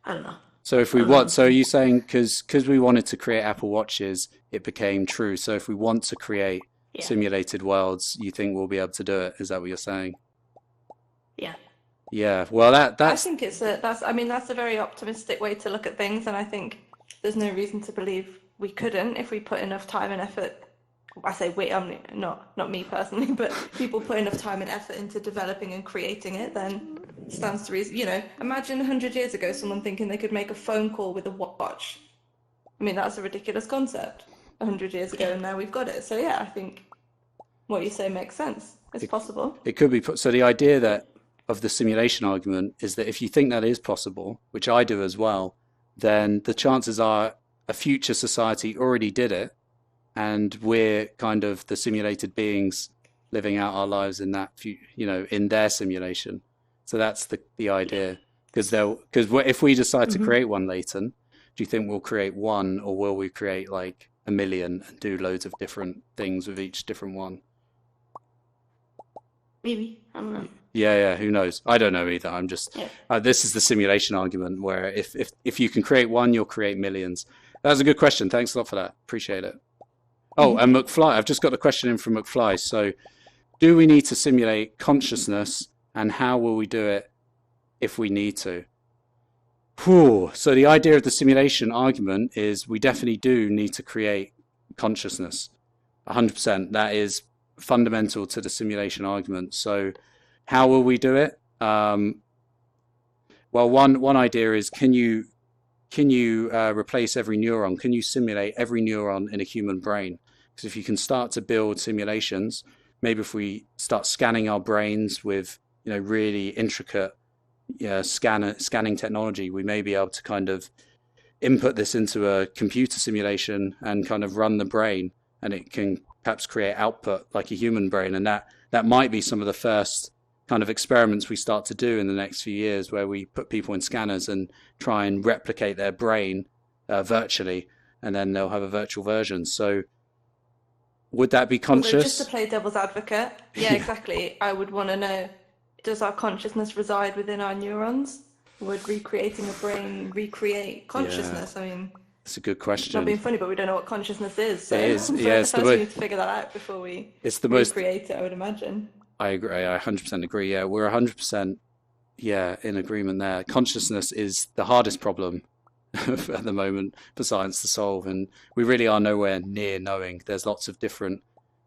I don't know. So if we want, so are you saying because we wanted to create Apple Watches, it became true. So if we want to create simulated worlds, you think we'll be able to do it? Is that what you're saying? Yeah. Yeah. Well, I that's think that's a very optimistic way to look at things, and I think there's no reason to believe we couldn't if we put enough time and effort. I say we, not me personally, but people put enough time and effort into developing and creating it, then it stands to reason. Imagine 100 years ago someone thinking they could make a phone call with a watch. I mean, that's a ridiculous concept 100 years ago, and now we've got it. So yeah, I think what you say makes sense. It's possible. It could be put. So the idea that of the simulation argument is that if you think that is possible, which I do as well, then the chances are a future society already did it, and we're kind of the simulated beings living out our lives in that, in their simulation. So that's the idea. Because if we decide to create one, Leighton, do you think we'll create one, or will we create like a million and do loads of different things with each different one? Maybe. I don't know. Yeah, who knows? I don't know either. I'm just this is the simulation argument where if you can create one, you'll create millions. That was a good question. Thanks a lot for that. Appreciate it. Oh, and McFly, I've just got the question in from McFly. So, do we need to simulate consciousness, and how will we do it if we need to? Whew. So the idea of the simulation argument is we definitely do need to create consciousness. 100%. That is fundamental to the simulation argument. So how will we do it? Well, one idea is can you replace every neuron? Can you simulate every neuron in a human brain? Because if you can start to build simulations, maybe if we start scanning our brains with really intricate scanning technology, we may be able to kind of input this into a computer simulation and kind of run the brain, and it can perhaps create output like a human brain. And that might be some of the first kind of experiments we start to do in the next few years, where we put people in scanners and try and replicate their brain virtually, and then they'll have a virtual version. So would that be conscious? Just to play devil's advocate, yeah, exactly. I would want to know, does our consciousness reside within our neurons? Would recreating a brain recreate consciousness? I mean, it's a good question. Not being funny, but we don't know what consciousness is. So it is. So yeah, first we need to figure that out before we recreate it, I would imagine. I agree. I 100% agree. Yeah, we're 100% in agreement there. Consciousness is the hardest problem at the moment for science to solve, and we really are nowhere near knowing. There's lots of different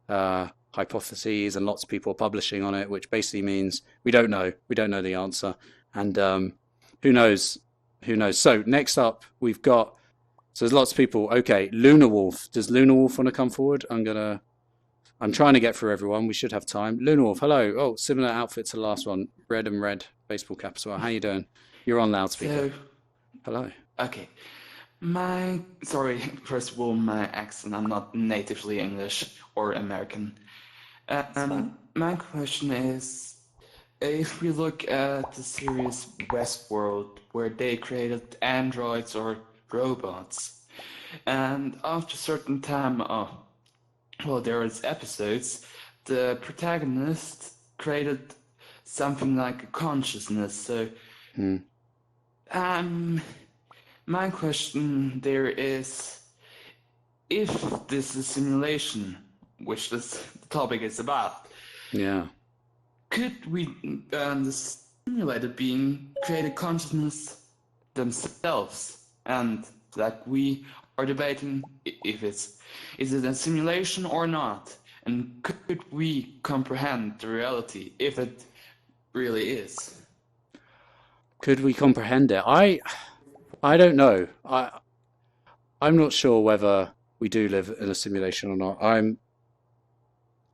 hypotheses, and lots of people are publishing on it, which basically means we don't know. We don't know the answer, and who knows? Who knows? So next up, we've got. So there's lots of people. Okay, Luna Wolf. Does Luna Wolf want to come forward? I'm trying to get through everyone. We should have time. Luna Wolf, hello. Oh, similar outfit to the last one. Red and red baseball cap as well. How you doing? You're on loudspeaker. Hello. Okay. Sorry, first of all, my accent. I'm not natively English or American. My question is, if we look at the series Westworld, where they created androids or robots, and after a certain time, there was episodes, the protagonist created something like a consciousness. So, my question there is, if this is simulation, which this topic is about, could we, the simulated being, create a consciousness themselves? And like we are debating if is it a simulation or not, and could we comprehend the reality if it really is? Could we comprehend it? I don't know. I'm not sure whether we do live in a simulation or not.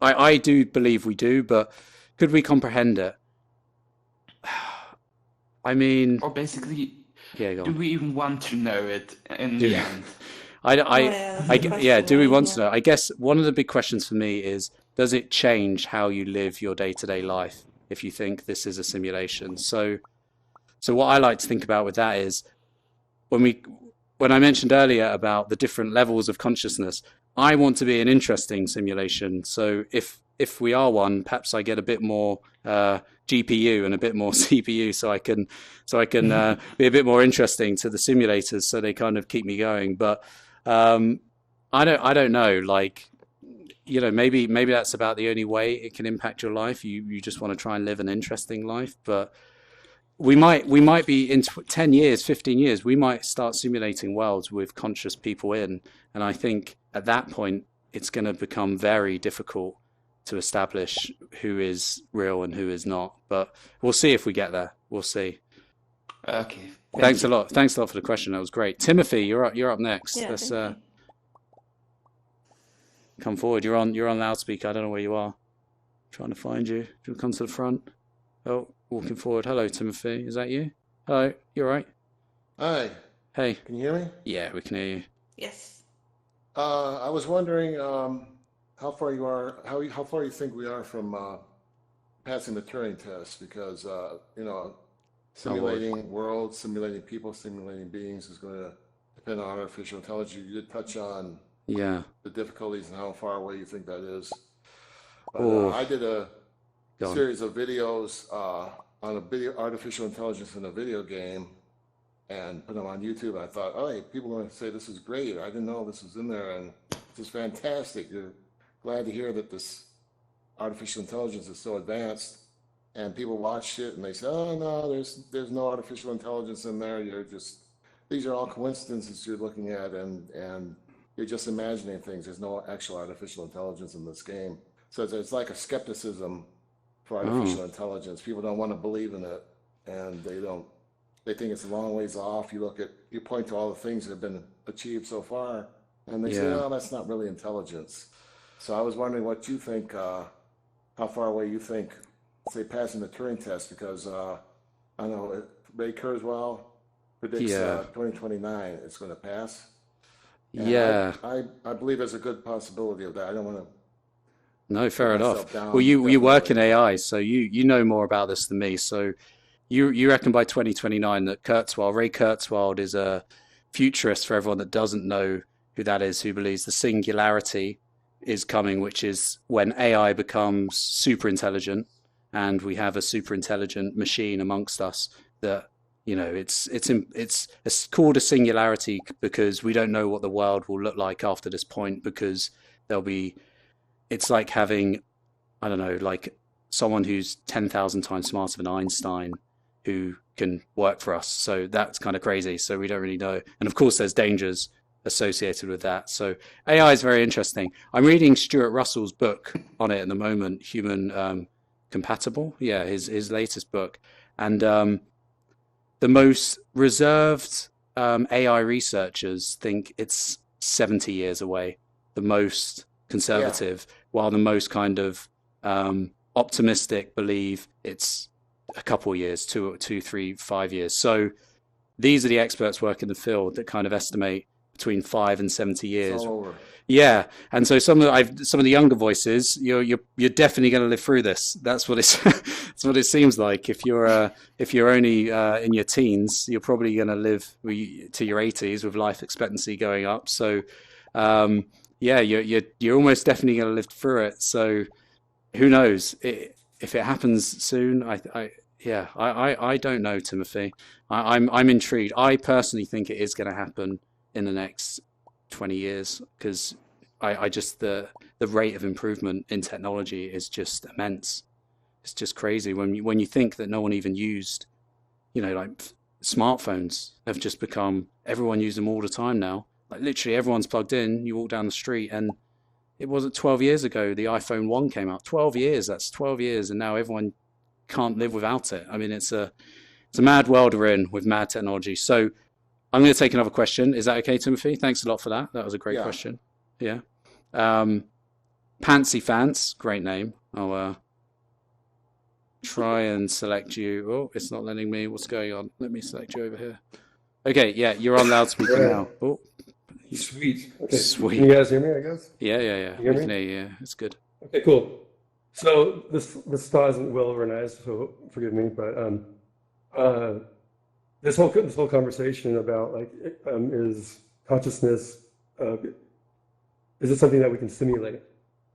I do believe we do, but could we comprehend it? I mean, or basically, go do we even want to know it in the end? Do we want to know? I guess one of the big questions for me is, does it change how you live your day-to-day life if you think this is a simulation? So what I like to think about with that is, when I mentioned earlier about the different levels of consciousness, I want to be an interesting simulation. So if if we are one, perhaps I get a bit more GPU and a bit more CPU, so I can be a bit more interesting to the simulators, so they kind of keep me going. But I don't know. Like, you know, maybe that's about the only way it can impact your life. You just want to try and live an interesting life, but we might be in 10 years, 15 years, we might start simulating worlds with conscious people in. And I think at that point, it's going to become very difficult to establish who is real and who is not. But we'll see if we get there. We'll see. Okay. Thanks a lot. Thanks a lot for the question. That was great. Timothy, you're up next. Yeah, Let's come forward. You're on loudspeaker. I don't know where you are. Trying to find you. Do you come to the front? Oh, walking forward. Hello, Timothy. Is that you? Hello. You all right? Hi. Hey. Can you hear me? Yeah, we can hear you. Yes. I was wondering how far you think we are from passing the Turing test, because you know, simulating worlds, simulating people, simulating beings is going to depend on artificial intelligence. You did touch on the difficulties and how far away you think that is. But, I did a series of videos on artificial intelligence in a video game, and put them on YouTube. I thought, oh, hey, people are going to say this is great. I didn't know this was in there, and this is fantastic. You're glad to hear that this artificial intelligence is so advanced. And people watched it and they said, oh no, there's no artificial intelligence in there. These are all coincidences you're looking at, and you're just imagining things. There's no actual artificial intelligence in this game. So it's like a skepticism for artificial intelligence. People don't want to believe in it, and they think it's a long ways off. You point to all the things that have been achieved so far, and they say, no, that's not really intelligence. So I was wondering what you think, how far away you think, say, passing the Turing test, because I know Ray Kurzweil predicts 2029 it's going to pass. And I believe there's a good possibility of that. I don't want to. No, fair enough. Well, you work in AI, so you know more about this than me. So you reckon by 2029 that Ray Kurzweil is a futurist, for everyone that doesn't know who that is, who believes the singularity is coming, which is when AI becomes super intelligent and we have a super intelligent machine amongst us that, you know, it's called a singularity because we don't know what the world will look like after this point, because it's like having, I don't know, like someone who's 10,000 times smarter than Einstein who can work for us. So that's kind of crazy. So we don't really know. And of course, there's dangers associated with that. So AI is very interesting. I'm reading Stuart Russell's book on it at the moment, Human Compatible. Yeah, his latest book. And the most reserved AI researchers think it's 70 years away, the most conservative, while the most kind of optimistic believe it's a couple of years, 2, 3, 5 years. So these are the experts work in the field that kind of estimate between 5 and 70 years. It's all over. Yeah, and so some of the younger voices, you're definitely going to live through this. That's what that's what it seems like. If you're only in your teens, you're probably going to live to your 80s with life expectancy going up. So you're almost definitely going to live through it. So who knows if it happens soon? I don't know, Timothy. I'm intrigued. I personally think it is going to happen in the next 20 years, because I just the rate of improvement in technology is just immense. It's just crazy when you think that no one even used, you know, like smartphones have just become, everyone uses them all the time now. Like literally everyone's plugged in. You walk down the street, and it wasn't 12 years ago the iPhone 1 came out. 12 years, that's 12 years, and now everyone can't live without it. I mean, it's a mad world we're in with mad technology. So I'm going to take another question. Is that okay, Timothy? Thanks a lot for that. That was a great question. Yeah. Pantsy Fans, great name. I'll try and select you. Oh, it's not letting me. What's going on? Let me select you over here. Okay, yeah, you're on loudspeaker now. Oh, sweet. Okay. Sweet. Can you guys hear me, I guess? Yeah. You hear me? We can hear you. Yeah, it's good. Okay, cool. So this style isn't well organized, so forgive me, but this whole conversation about like is consciousness is it something that we can simulate?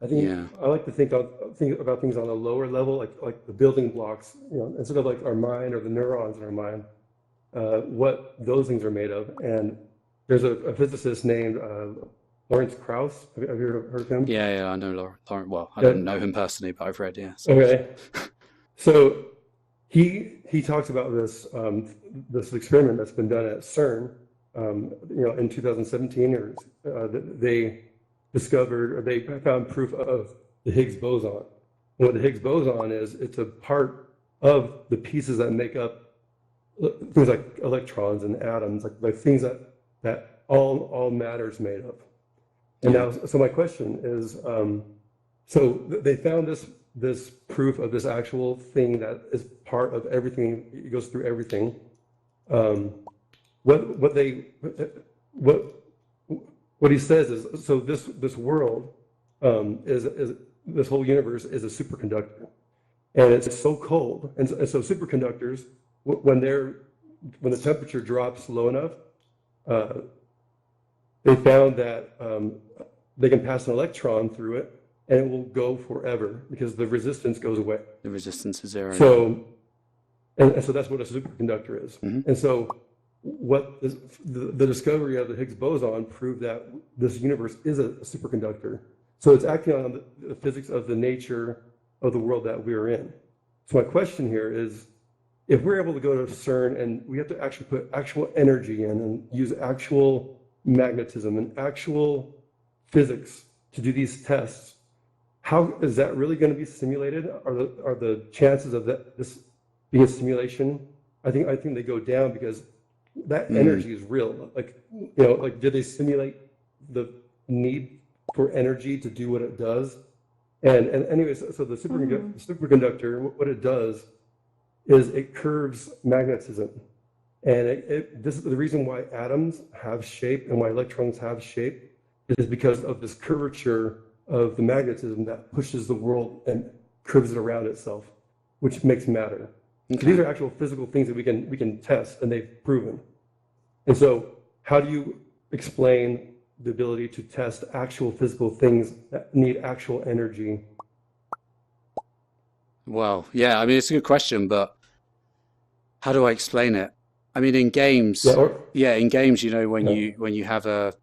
I think Yeah. I like to think about things on a lower level, like the building blocks, instead of like our mind or the neurons in our mind, what those things are made of. And there's a physicist named Lawrence Krauss. Have you heard of him? Yeah, I know Lawrence. Well, I Yeah. don't know him personally, but I've read, yeah. So. Okay. So he talks about this this experiment that's been done at CERN, in 2017, or they discovered, or they found proof of the Higgs boson. And what the Higgs boson is, it's a part of the pieces that make up things like electrons and atoms, like things that all matter is made of. And now, so my question is, so they found this proof of this actual thing that is part of everything. It goes through everything. What he says is, so this world is this whole universe is a superconductor, and it's so cold, and so superconductors, when the temperature drops low enough, they found that they can pass an electron through it, and it will go forever because the resistance goes away. The resistance is zero. So, and so that's what a superconductor is. Mm-hmm. And so, the discovery of the Higgs boson proved that this universe is a superconductor. So it's acting on the physics of the nature of the world that we're in. So my question here is, if we're able to go to CERN and we have to actually put actual energy in and use actual magnetism and actual physics to do these tests, how is that really going to be simulated? Are the chances of this being a simulation? I think they go down because that energy is real. Like did they simulate the need for energy to do what it does? And anyways, so the superconductor, what it does is it curves magnetism, and this is the reason why atoms have shape and why electrons have shape, is because of this curvature of the magnetism that pushes the world and curves it around itself, which makes matter. Okay. So these are actual physical things that we can test, and they've proven. And so, how do you explain the ability to test actual physical things that need actual energy? Well, yeah, I mean, it's a good question, but how do I explain it? I mean, in games, in games, when you have a,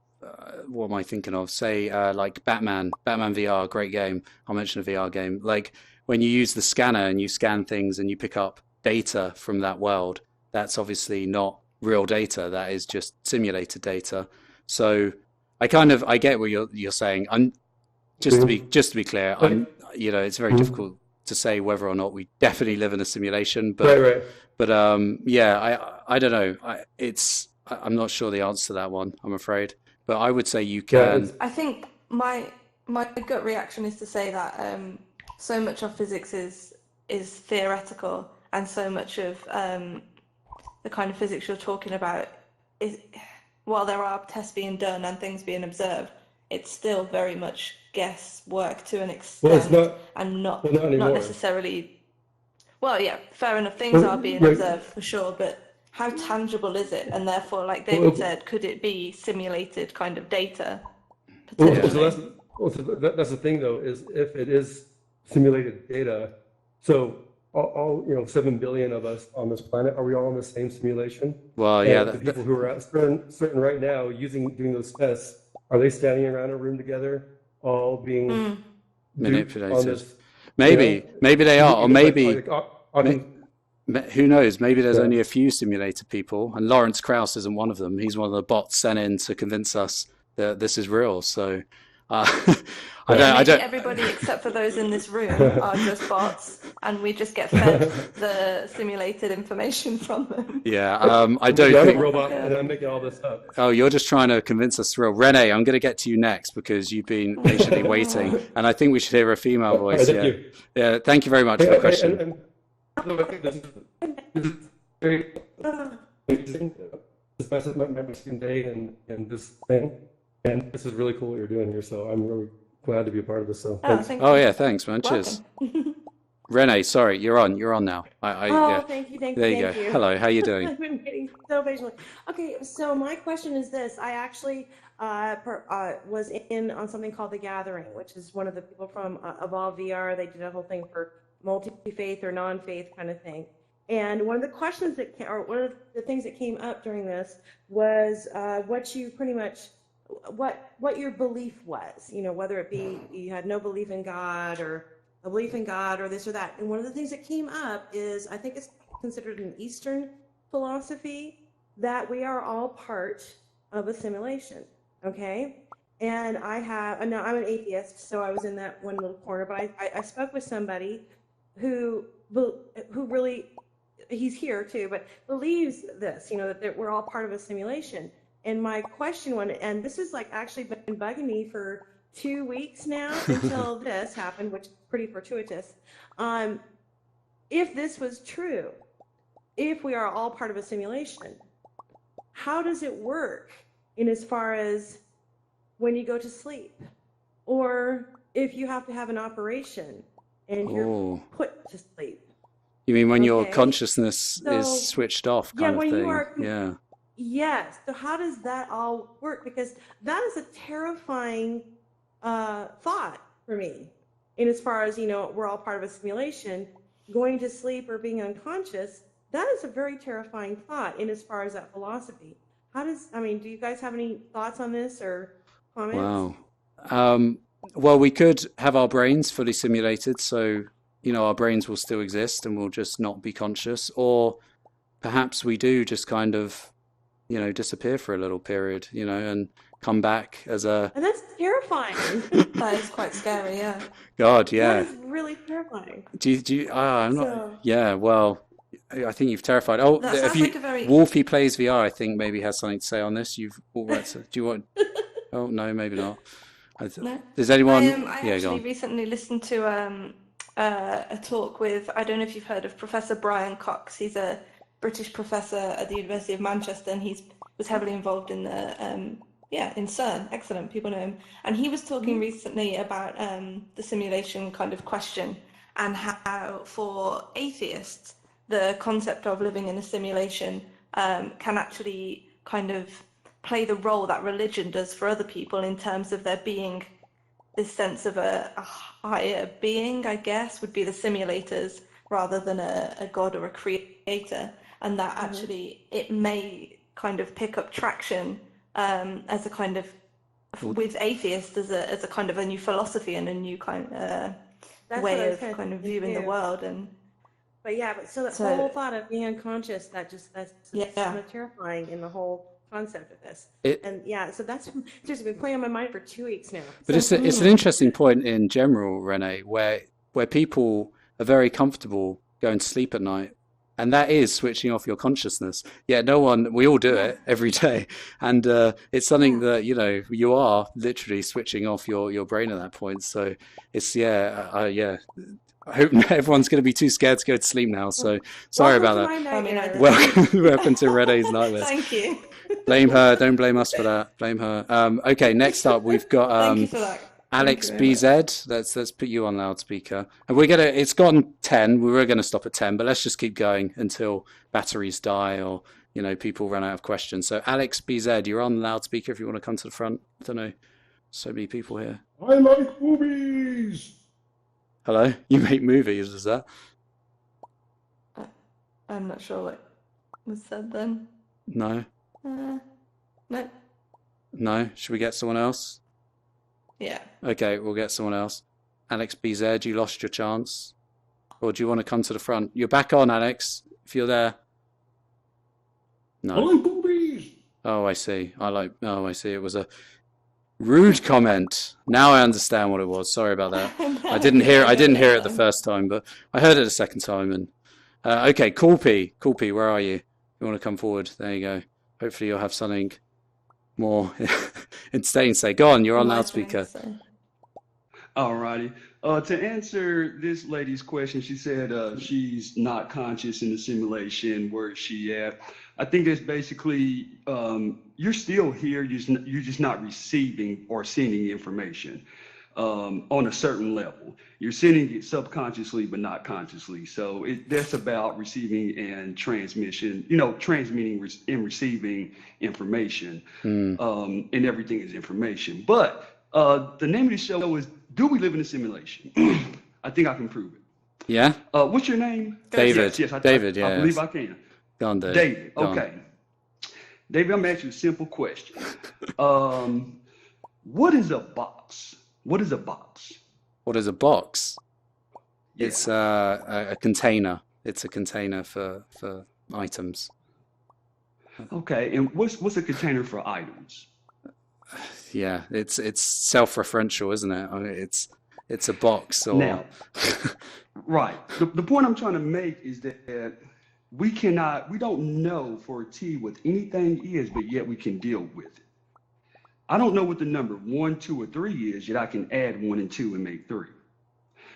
what am I thinking of? Say, like Batman VR, great game. I'll mention a VR game. Like when you use the scanner and you scan things and you pick up data from that world, that's obviously not real data. That is just simulated data. So I get what you're saying. Just to be clear, it's very difficult to say whether or not we definitely live in a simulation, but I don't know. I'm not sure the answer to that one, I'm afraid. But I would say you can. I think my gut reaction is to say that so much of physics is theoretical, and so much of the kind of physics you're talking about is, while there are tests being done and things being observed, it's still very much guesswork to an extent, and not necessarily. Well, yeah, fair enough. Things are being observed for sure, but how tangible is it? And therefore, like David said, could it be simulated kind of data? So that's the thing, though, is if it is simulated data, so all 7 billion of us on this planet, are we all in the same simulation? Well, yeah. The people who are at CERN right now doing those tests, are they standing around a room together, all being manipulated? Maybe they are, or maybe. Who knows? Maybe there's only a few simulated people, and Lawrence Krauss isn't one of them. He's one of the bots sent in to convince us that this is real. So, I don't. Everybody except for those in this room are just bots, and we just get fed the simulated information from them. Yeah, I don't think. I'm a robot, and I'm making all this up. Oh, you're just trying to convince us through. Renee, I'm going to get to you next because you've been patiently waiting, and I think we should hear a female voice. Yeah, thank you very much for the question. I think this is very amazing. This is my second day in this thing, and this is really cool what you're doing here. So I'm really glad to be a part of this. So thanks. Thanks, man. Cheers. Renee, sorry, you're on now. Thank you. There you go. Hello, how you doing? I've been waiting so patiently. Okay, so my question is this: I actually was in on something called The Gathering, which is one of the people from Evolve VR. They did a whole thing for multi-faith or non-faith kind of thing. And one of the questions one of the things that came up during this was what your belief was, whether it be you had no belief in God or a belief in God or this or that. And one of the things that came up is, I think it's considered an Eastern philosophy, that we are all part of a simulation, okay? And now I'm an atheist, so I was in that one little corner, but I spoke with somebody who really, he's here too, but believes this, that we're all part of a simulation. And my question and this has actually been bugging me for 2 weeks now until this happened, which is pretty fortuitous. If this was true, if we are all part of a simulation, how does it work in as far as when you go to sleep, or if you have to have an operation and you're put to sleep? You mean when your consciousness is switched off, kind of thing? Yeah. Yes. So how does that all work? Because that is a terrifying thought for me. And as far as, we're all part of a simulation, going to sleep or being unconscious, that is a very terrifying thought in as far as that philosophy. Do you guys have any thoughts on this or comments? Wow. Well, we could have our brains fully simulated, so, our brains will still exist and we'll just not be conscious. Or perhaps we do just kind of, disappear for a little period, and come back as a... And that's terrifying. That is quite scary, yeah. God, yeah. That is really terrifying. Yeah, well, I think you've terrified. Oh, That sounds like a very... Wolfie Plays VR, I think, maybe has something to say on this. You've all right. Do you want... Oh, no, maybe not. No. Does anyone... I actually recently listened to a talk with, I don't know if you've heard of Professor Brian Cox. He's a British professor at the University of Manchester, and he was heavily involved in the in CERN. Excellent, people know him. And he was talking recently about the simulation kind of question, and how for atheists the concept of living in a simulation can actually kind of play the role that religion does for other people, in terms of there being this sense of a higher being, I guess, would be the simulators rather than a god or a creator. And that actually it may kind of pick up traction as a kind of, with atheists, as a kind of a new philosophy and a new kind way of kind of viewing the world. So that whole thought of being unconscious, that's kind of terrifying in the whole concept of this. So that's just been playing on my mind for 2 weeks now. But it's an interesting point in general, Renee, where people are very comfortable going to sleep at night. And that is switching off your consciousness. Yeah, we all do it every day. And it's something that, you are literally switching off your brain at that point. So it's, I hope everyone's going to be too scared to go to sleep now. So sorry about that. Welcome to Renee's Nightmares. Thank you. Blame her. Don't blame us for that. Blame her. Okay, next up, we've got Thank you for that. Alex BZ. Let's put you on loudspeaker. And it's gotten 10. We were going to stop at 10, but let's just keep going until batteries die or, people run out of questions. So Alex BZ, you're on loudspeaker if you want to come to the front. I don't know. So many people here. I like movies. Hello? You make movies, is that? I'm not sure what was said then. No? No. No? Should we get someone else? Yeah. Okay, we'll get someone else. Alex BZ, you lost your chance. Or do you want to come to the front? You're back on, Alex, if you're there. No. I like boobies. Oh, I see. I see. It was a rude comment. Now I understand what it was. Sorry about that. I didn't hear it the first time, but I heard it the second time. And okay, Coolpy, where are you? You want to come forward? There you go. Hopefully you'll have something more entertaining to say. Go on, you're on loudspeaker. Alrighty. To answer this lady's question, she said she's not conscious in the simulation. Where is she at? I think it's basically you're still here. You're just not receiving or seeing the information. on a certain level. You're sending it subconsciously, but not consciously. So that's about receiving and transmission, transmitting and receiving information, and everything is information. But the name of the show is, Do We Live in a Simulation? I think I can prove it. Yeah? What's your name? David. Yes, David, I believe I can. Go on, Dave. David, Go on. okay. David, I'm asking you a simple question. What is a box? What is a box? What is a box? Yeah. It's a container. It's a container for items. Okay, and what's a container for items? Yeah, it's self-referential, isn't it? I mean, it's a box. Or Now, right. The point I'm trying to make is that we don't know for a T what anything is, but yet we can deal with it. I don't know what the number 1, 2, or 3 is, yet I can add 1 and 2 and make 3.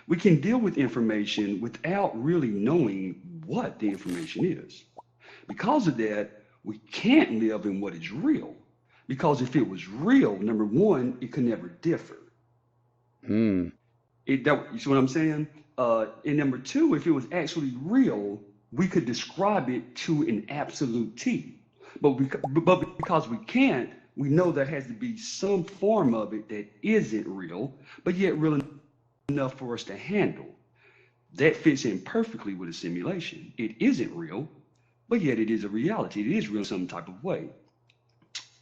We can deal with information without really knowing what the information is. Because of that, we can't live in what is real. Because if it was real, number 1, it could never differ. You see what I'm saying? And number 2, if it was actually real, we could describe it to an absolute T. But because we can't, we know there has to be some form of it that isn't real, but yet real enough for us to handle. That fits in perfectly with a simulation. It isn't real, but yet it is a reality. It is real in some type of way.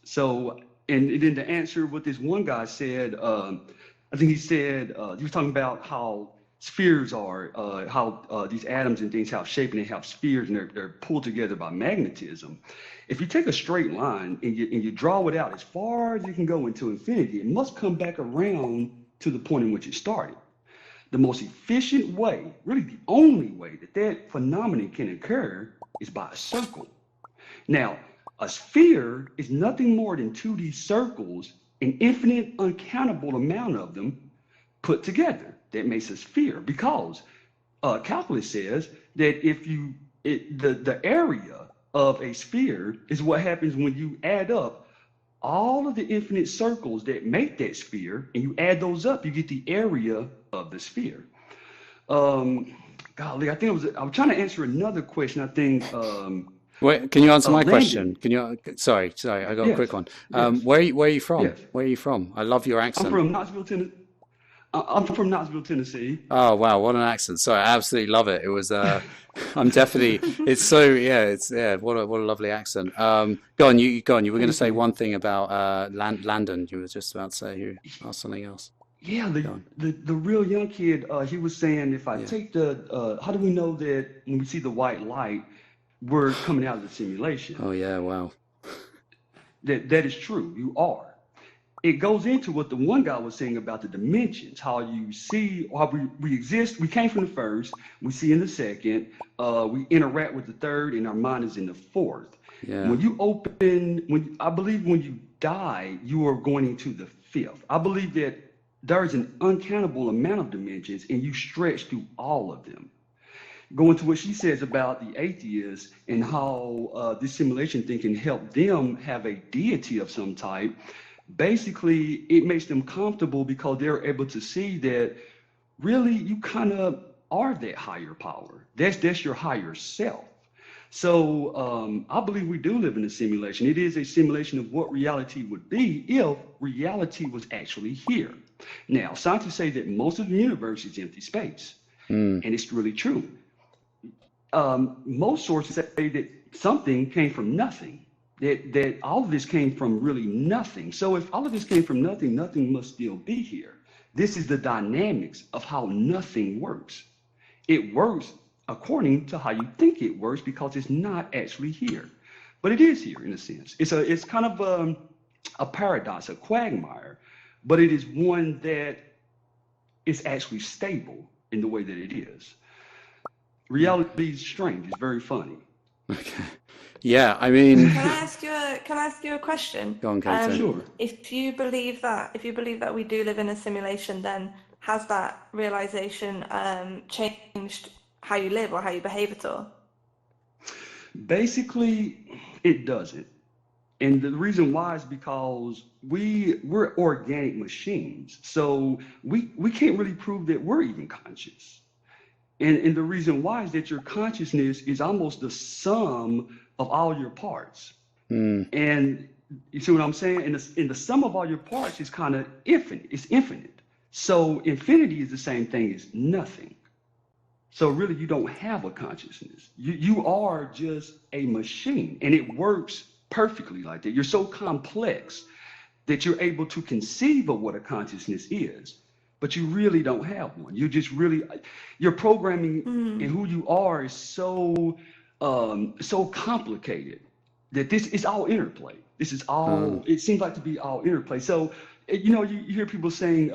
So, and then to answer what this one guy said, I think he said, he was talking about how spheres are, how these atoms and things have shape and they have spheres and they're pulled together by magnetism. If you take a straight line and you draw it out as far as you can go into infinity, it must come back around to the point in which it started. The most efficient way, really the only way that phenomenon can occur is by a circle. Now, a sphere is nothing more than 2D circles, an infinite, uncountable amount of them put together. That makes a sphere, because calculus says that if the area of a sphere is what happens when you add up all of the infinite circles that make that sphere, and you add those up, you get the area of the sphere. Golly, I think I was trying to answer another question. I think. Wait, can you answer my question? Can you? Sorry, I got a quick one. Where are you from? Yes. Where are you from? I love your accent. I'm from Knoxville, Tennessee. I'm from Knoxville, Tennessee. Oh wow, what an accent! Sorry, I absolutely love it. It was, I'm definitely. It's so what a lovely accent. Go on, you were going to say one thing about Landon. You were just about to say you asked something else. Yeah, the real young kid. He was saying, if I take how do we know that when we see the white light, we're coming out of the simulation? Oh yeah, wow. That is true. You are. It goes into what the one guy was saying about the dimensions, how you see, how we exist. We came from the first, we see in the second, we interact with the third, and our mind is in the fourth. Yeah. I believe when you die, you are going into the fifth. I believe that there's an uncountable amount of dimensions, and you stretch through all of them. Going to what she says about the atheists and how this simulation thing can help them have a deity of some type. Basically, it makes them comfortable because they're able to see that really you kind of are that higher power. That's your higher self. So I believe we do live in a simulation. It is a simulation of what reality would be if reality was actually here. Now, scientists say that most of the universe is empty space, and it's really true. Most sources say that something came from nothing. That all of this came from really nothing. So if all of this came from nothing, nothing must still be here. This is the dynamics of how nothing works. It works according to how you think it works because it's not actually here. But it is here in a sense. It's kind of a paradox, a quagmire, but it is one that is actually stable in the way that it is. Reality is strange. It's very funny. Okay. Yeah, I mean. Can I ask you a question? Go on, Katie. Sure. If you believe that we do live in a simulation, then has that realization changed how you live or how you behave at all? Basically, it doesn't. And the reason why is because we're organic machines. So we can't really prove that we're even conscious. And the reason why is that your consciousness is almost the sum of all your parts. And you see what I'm saying? And the sum of all your parts is kind of infinite. It's infinite. So infinity is the same thing as nothing. So really, you don't have a consciousness. You are just a machine, and it works perfectly like that. You're so complex that you're able to conceive of what a consciousness is, but you really don't have one. You just really, your programming and who you are is so complicated that this is all interplay. This is all, it seems like to be all interplay. So, you hear people saying,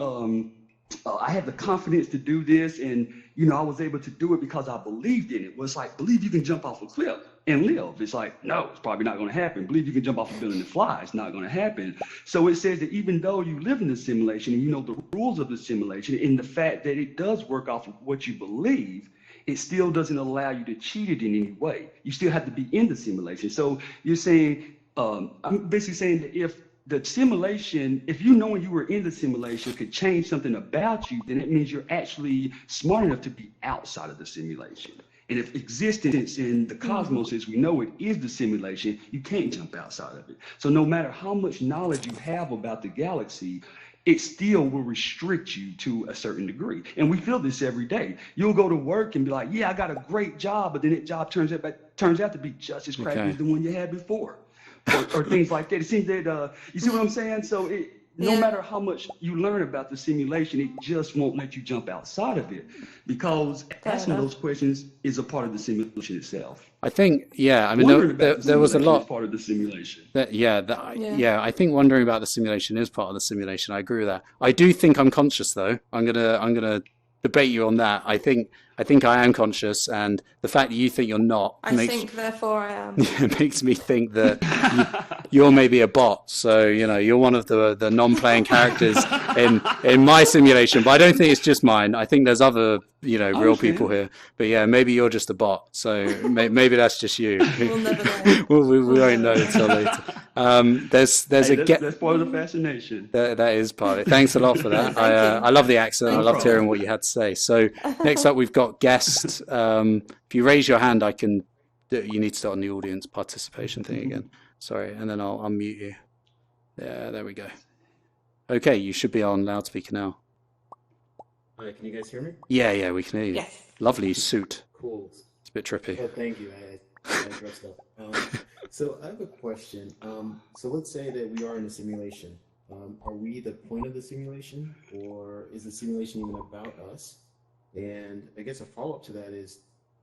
I had the confidence to do this, and I was able to do it because I believed in it. Well, it's like, believe you can jump off a cliff and live. It's like, no, it's probably not going to happen. Believe you can jump off a building and fly. It's not going to happen. So it says that even though you live in the simulation and you know the rules of the simulation and the fact that it does work off of what you believe, it still doesn't allow you to cheat it in any way. You still have to be in the simulation. So you're saying, I'm basically saying that if the simulation, if you knowing you were in the simulation could change something about you, then it means you're actually smart enough to be outside of the simulation. And if existence in the cosmos as we know it is the simulation, you can't jump outside of it. So no matter how much knowledge you have about the galaxy, it still will restrict you to a certain degree. And we feel this every day. You'll go to work and be like, yeah, I got a great job, but then that job turns out to be just as crappy as the one you had before. Or things like that. It seems that, you see what I'm saying? So no matter how much you learn about the simulation, it just won't let you jump outside of it, because asking those questions is a part of the simulation itself. I think, yeah, I mean, there was a lot. Part of the simulation. I think wondering about the simulation is part of the simulation. I agree with that. I do think I'm conscious, though. I'm gonna debate you on that. I think I am conscious, and the fact that you think you're not therefore I am. makes me think that you're maybe a bot. So you're one of the non-playing characters in my simulation. But I don't think it's just mine. I think there's other real people here. But yeah, maybe you're just a bot. So maybe that's just you. We'll never know. we won't know until later. There's that's part of the fascination. That is part of it. Thanks a lot for that. I love the accent. I loved hearing what you had to say. So next up, we've got guest. If you raise your hand, you need to start on the audience participation thing again. Sorry, and then I'll unmute you. Yeah, there we go. Okay, you should be on loudspeaker now. Can you guys hear me? Yeah, we can hear you. Yes. Lovely suit. Cool. It's a bit trippy. Oh, thank you. I dressed up. So I have a question. So let's say that we are in a simulation. Are we the point of the simulation, or is the simulation even about us? And I guess a follow-up to that is,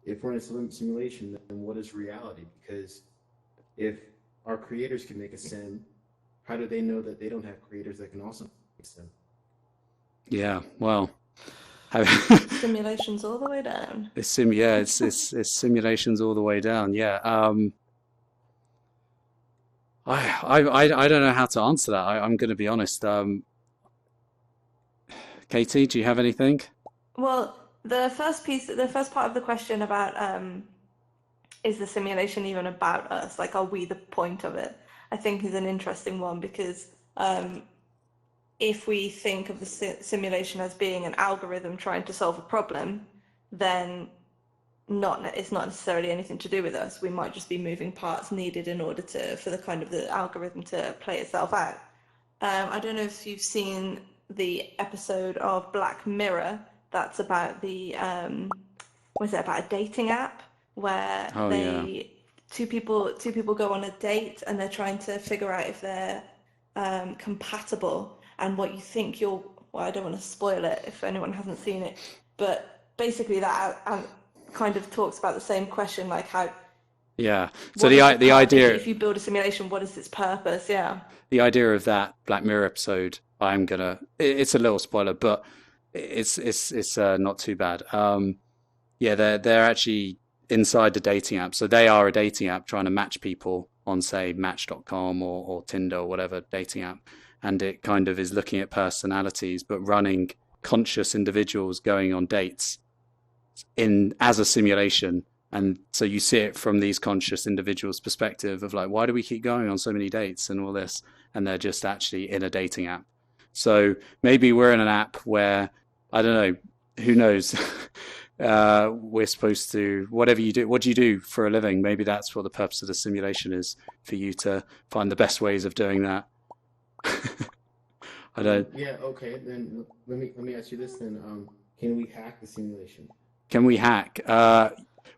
if we're in a simulation, then what is reality? Because if our creators can make a sim, how do they know that they don't have creators that can also make a sim? Yeah, well, Simulations all the way down. It's simulations all the way down. Yeah. I don't know how to answer that. I'm going to be honest. Katie, do you have anything? Well, the first part of the question about is the simulation even about us? Like, are we the point of it? I think is an interesting one, because if we think of the simulation as being an algorithm trying to solve a problem, then it's not necessarily anything to do with us. We might just be moving parts needed in order for the algorithm to play itself out. I don't know if you've seen the episode of Black Mirror that's about about a dating app where two people go on a date and they're trying to figure out if they're compatible, and what you think I don't want to spoil it if anyone hasn't seen it, but basically that kind of talks about the same question, like how. Yeah. So the idea. If you build a simulation, what is its purpose? Yeah. The idea of that Black Mirror episode, it's a little spoiler, but it's not too bad. They're actually inside the dating app. So they are a dating app trying to match people on, say, Match.com or Tinder or whatever dating app. And it kind of is looking at personalities, but running conscious individuals going on dates as a simulation. And so you see it from these conscious individuals' perspective of like, why do we keep going on so many dates and all this? And they're just actually in a dating app. So maybe we're in an app where, I don't know, who knows? We're supposed to, whatever you do, what do you do for a living? Maybe that's what the purpose of the simulation is, for you to find the best ways of doing that. I don't. Yeah. Okay. Then let me ask you this. Then, can we hack the simulation? Can we hack?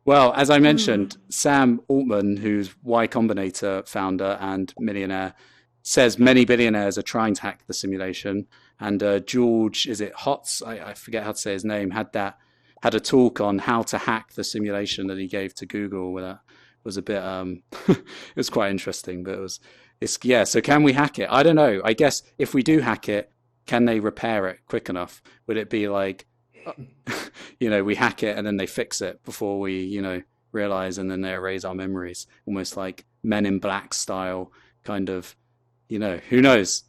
Well, as I mentioned, Sam Altman, who's Y Combinator founder and millionaire, says many billionaires are trying to hack the simulation. And George, is it Hotz? I forget how to say his name. Had a talk on how to hack the simulation that he gave to Google. That was a bit. It was quite interesting, but yeah. So can we hack it? I don't know. I guess if we do hack it, can they repair it quick enough? Would it be like, we hack it and then they fix it before we, realize, and then they erase our memories, almost like Men in Black style, kind of, who knows?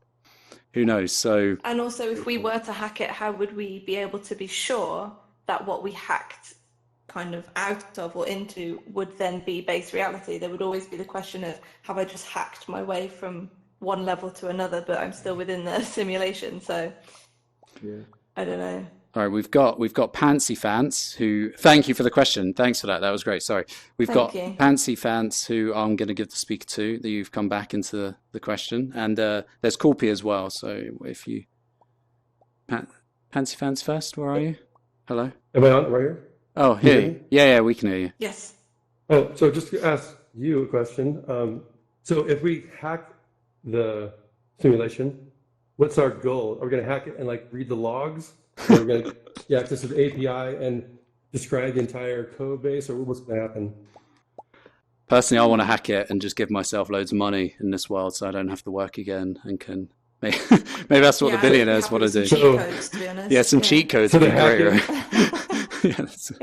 Who knows? So. And also, if we were to hack it, how would we be able to be sure that what we hacked kind of out of or into would then be base reality? There would always be the question of, have I just hacked my way from one level to another, but I'm still within the simulation? So, yeah, I don't know. All right, we've got Pantsy Fans, who, thank you for the question. Thanks for that. That was great. Sorry. We've got Pantsy Fans, who I'm going to give the speaker to, that you've come back into the question. And there's Corpy as well. So if you... Pantsy Fans first, where are you? Hello? Am I on right here? Oh, here. Yeah, we can hear you. Yes. Oh, so just to ask you a question. So if we hack the simulation, what's our goal? Are we going to hack it and read the logs? Or we're going to access the API and describe the entire code base, or what's going to happen? Personally, I want to hack it and just give myself loads of money in this world so I don't have to work again and can... Maybe that's what the billionaires want to do. Cheat codes, to be honest. Yeah, some cheat codes would be great, right? So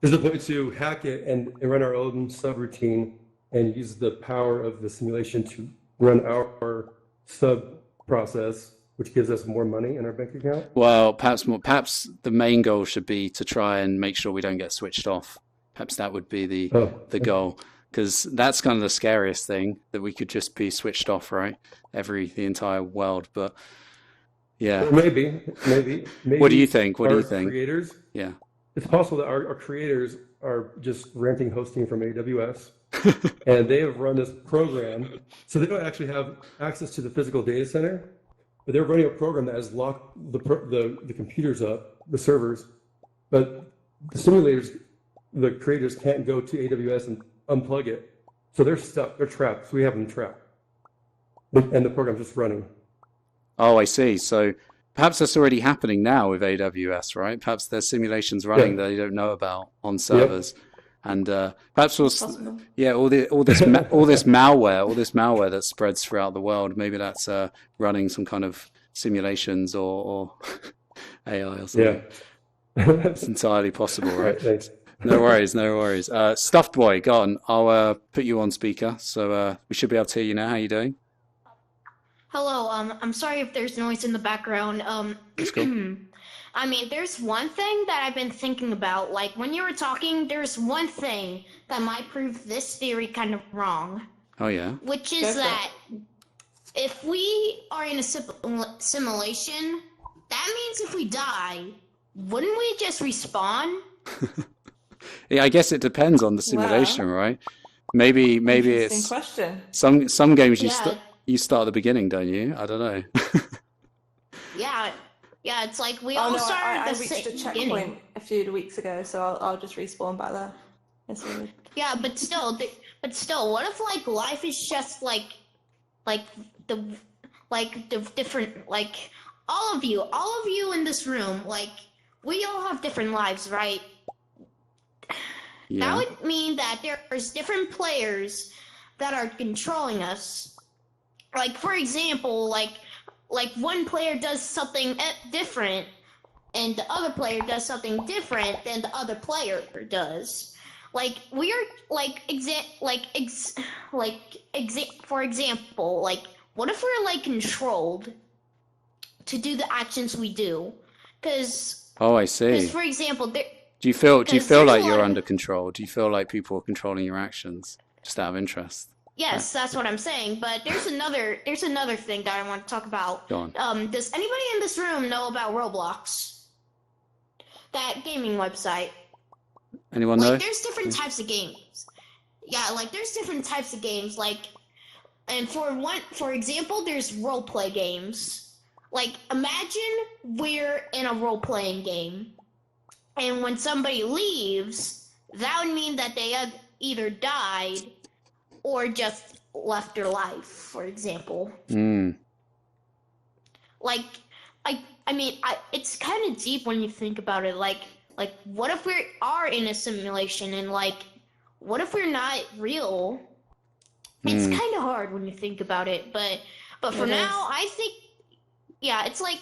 is the point to hack it and run our own subroutine and use the power of the simulation to run our sub process, which gives us more money in our bank account? Well, perhaps the main goal should be to try and make sure we don't get switched off. Perhaps that would be the goal, because that's kind of the scariest thing, that we could just be switched off, right? The entire world. But yeah, well, maybe. What do you think? Creators? Yeah, it's possible that our creators are just renting hosting from AWS, and they have run this program, so they don't actually have access to the physical data center, but they're running a program that has locked the computers up, the servers, but the simulators, the creators can't go to AWS and unplug it, so they're stuck, they're trapped. So we have them trapped, and the program's just running. Oh, I see. So perhaps that's already happening now with AWS, right? Perhaps there's simulations running that you don't know about on servers. Yep. And perhaps all this malware that spreads throughout the world, maybe that's running some kind of simulations or AI or something. Yeah. It's entirely possible, right? Thanks. No worries. Stuffed Boy, go on. I'll put you on speaker, so we should be able to hear you now. How are you doing? Hello. I'm sorry if there's noise in the background. That's cool. I mean, there's one thing that I've been thinking about. Like, when you were talking, there's one thing that might prove this theory kind of wrong. Oh, yeah? Which is that if we are in a simulation, that means if we die, wouldn't we just respawn? Yeah, I guess it depends on the simulation, right? Maybe it's question. Some games you start at the beginning, don't you? I don't know. Yeah, it's like we all started I at the reached a checkpoint beginning. a few weeks ago, so I'll just respawn back there. That's weird. Yeah, but still, what if life is just like the different, all of you in this room, we all have different lives, right? Yeah. That would mean that there's different players that are controlling us. Like, for example, like one player does something different, and the other player does something different than the other player does. For example, what if we're controlled to do the actions we do? Because I see. For example, Do you feel Because like there's a you're lot under of- control? Do you feel like people are controlling your actions? Just out of interest. Yes, that's what I'm saying. But there's another thing that I want to talk about. Go on. Does anybody in this room know about Roblox? That gaming website. Anyone know? Like, there's different types of games. Yeah, like there's different types of games. Like, and for example, there's role-play games. Like, imagine we're in a role-playing game, and when somebody leaves, that would mean that they have either died or just left their life, for example. Like, I mean, it's kind of deep when you think about it. Like, what if we are in a simulation, and like, what if we're not real? It's kind of hard when you think about it, but for now, I think, yeah, it's like,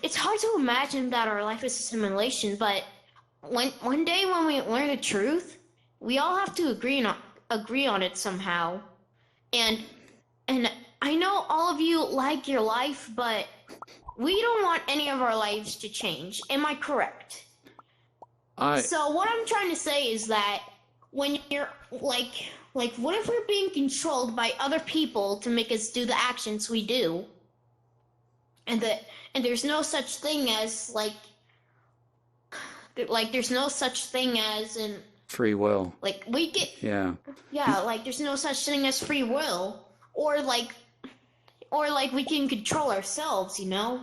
it's hard to imagine that our life is a simulation, but one day when we learn the truth, we all have to agree on it somehow. And I know all of you like your life, but we don't want any of our lives to change. Am I correct? So what I'm trying to say is that when you're like, what if we're being controlled by other people to make us do the actions we do? And there's no such thing as there's no such thing as in Free will. like we get Yeah. like there's no such thing as free will, or like we can control ourselves, you know?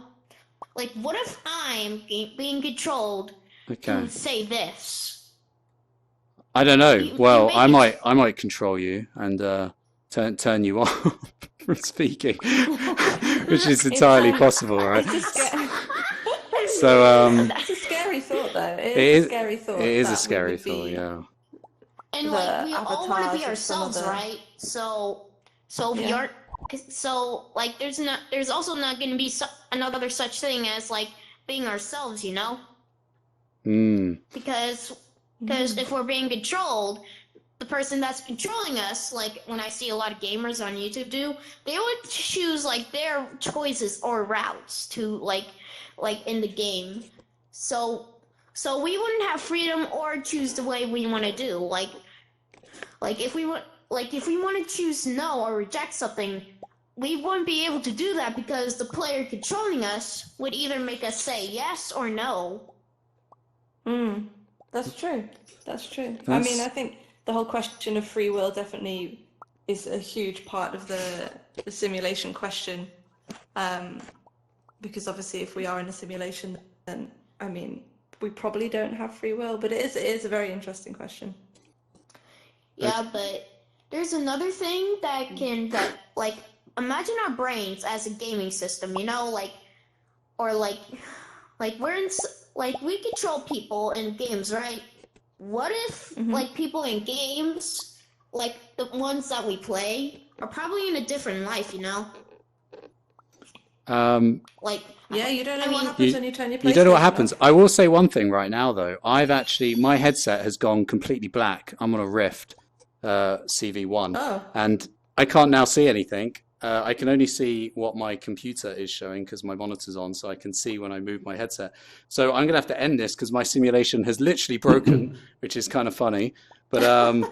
Like, what if I'm being controlled to say this? I don't know. Well, make I might control you and turn you off from speaking, which is entirely possible, right? So That's a scary thought, though. It is a scary thought. It is a that we scary would thought, be yeah. And like we all want to avatars be of some of ourselves, the- right? So we Yeah. aren't. So like, there's also not going to be another such thing as like being ourselves, you know? Because if we're being controlled, the person that's controlling us, like when I see a lot of gamers on YouTube do, they would choose like their choices or routes to like in the game. So we wouldn't have freedom or choose the way we want to do. Like if we want to choose no or reject something, we wouldn't be able to do that because the player controlling us would either make us say yes or no. That's true. That's true. I mean, I think the whole question of free will definitely is a huge part of the simulation question. Because obviously, if we are in a simulation, then I mean, we probably don't have free will. But it is a very interesting question. Yeah, but there's another thing that like, imagine our brains as a gaming system, you know, or we're in, like, we control people in games, right? What if, like, people in games, like, the ones that we play, are probably in a different life, you know? Like, yeah, you don't know what happens when you turn your PlayStation You don't know what happens. off. I will say one thing right now, though. My headset has gone completely black. I'm on a Rift CV1, and I can't now see anything. I can only see what my computer is showing because my monitor's on, so I can see when I move my headset. So I'm going to have to end this because my simulation has literally broken, which is kind of funny. But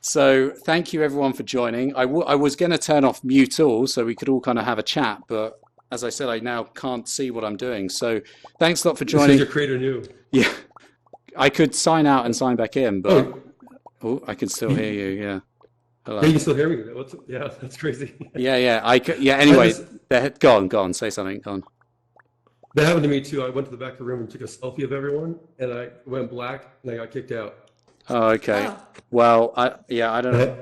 so thank you everyone for joining. I was going to turn off mute all so we could all kind of have a chat, but as I said, I now can't see what I'm doing. So thanks a lot for joining. Your creator knew. Yeah, I could sign out and sign back in, but I can still hear you. Yeah. Hello. Yeah, you can still hear me. Yeah, that's crazy. Yeah. Anyway, go on. Say something. Go on. That happened to me too. I went to the back of the room and took a selfie of everyone, and I went black, and I got kicked out. Oh, okay. Well, I don't know.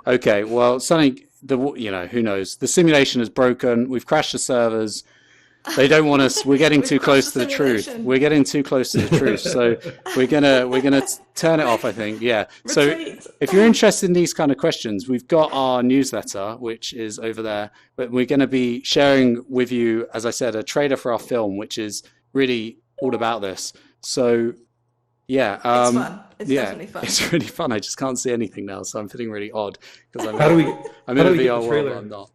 Okay. Well, who knows? The simulation is broken. We've crashed the servers. They don't want us. We're getting too close to the truth. We're getting too close to the truth. So we're gonna turn it off, I think. Yeah. So if you're interested in these kind of questions, we've got our newsletter, which is over there. But we're going to be sharing with you, as I said, a trailer for our film, which is really all about this. So yeah, it's fun. It's definitely fun. It's really fun. I just can't see anything now, so I'm feeling really odd because I'm How do we I'm in a get the VR world. trailer? But I'm not.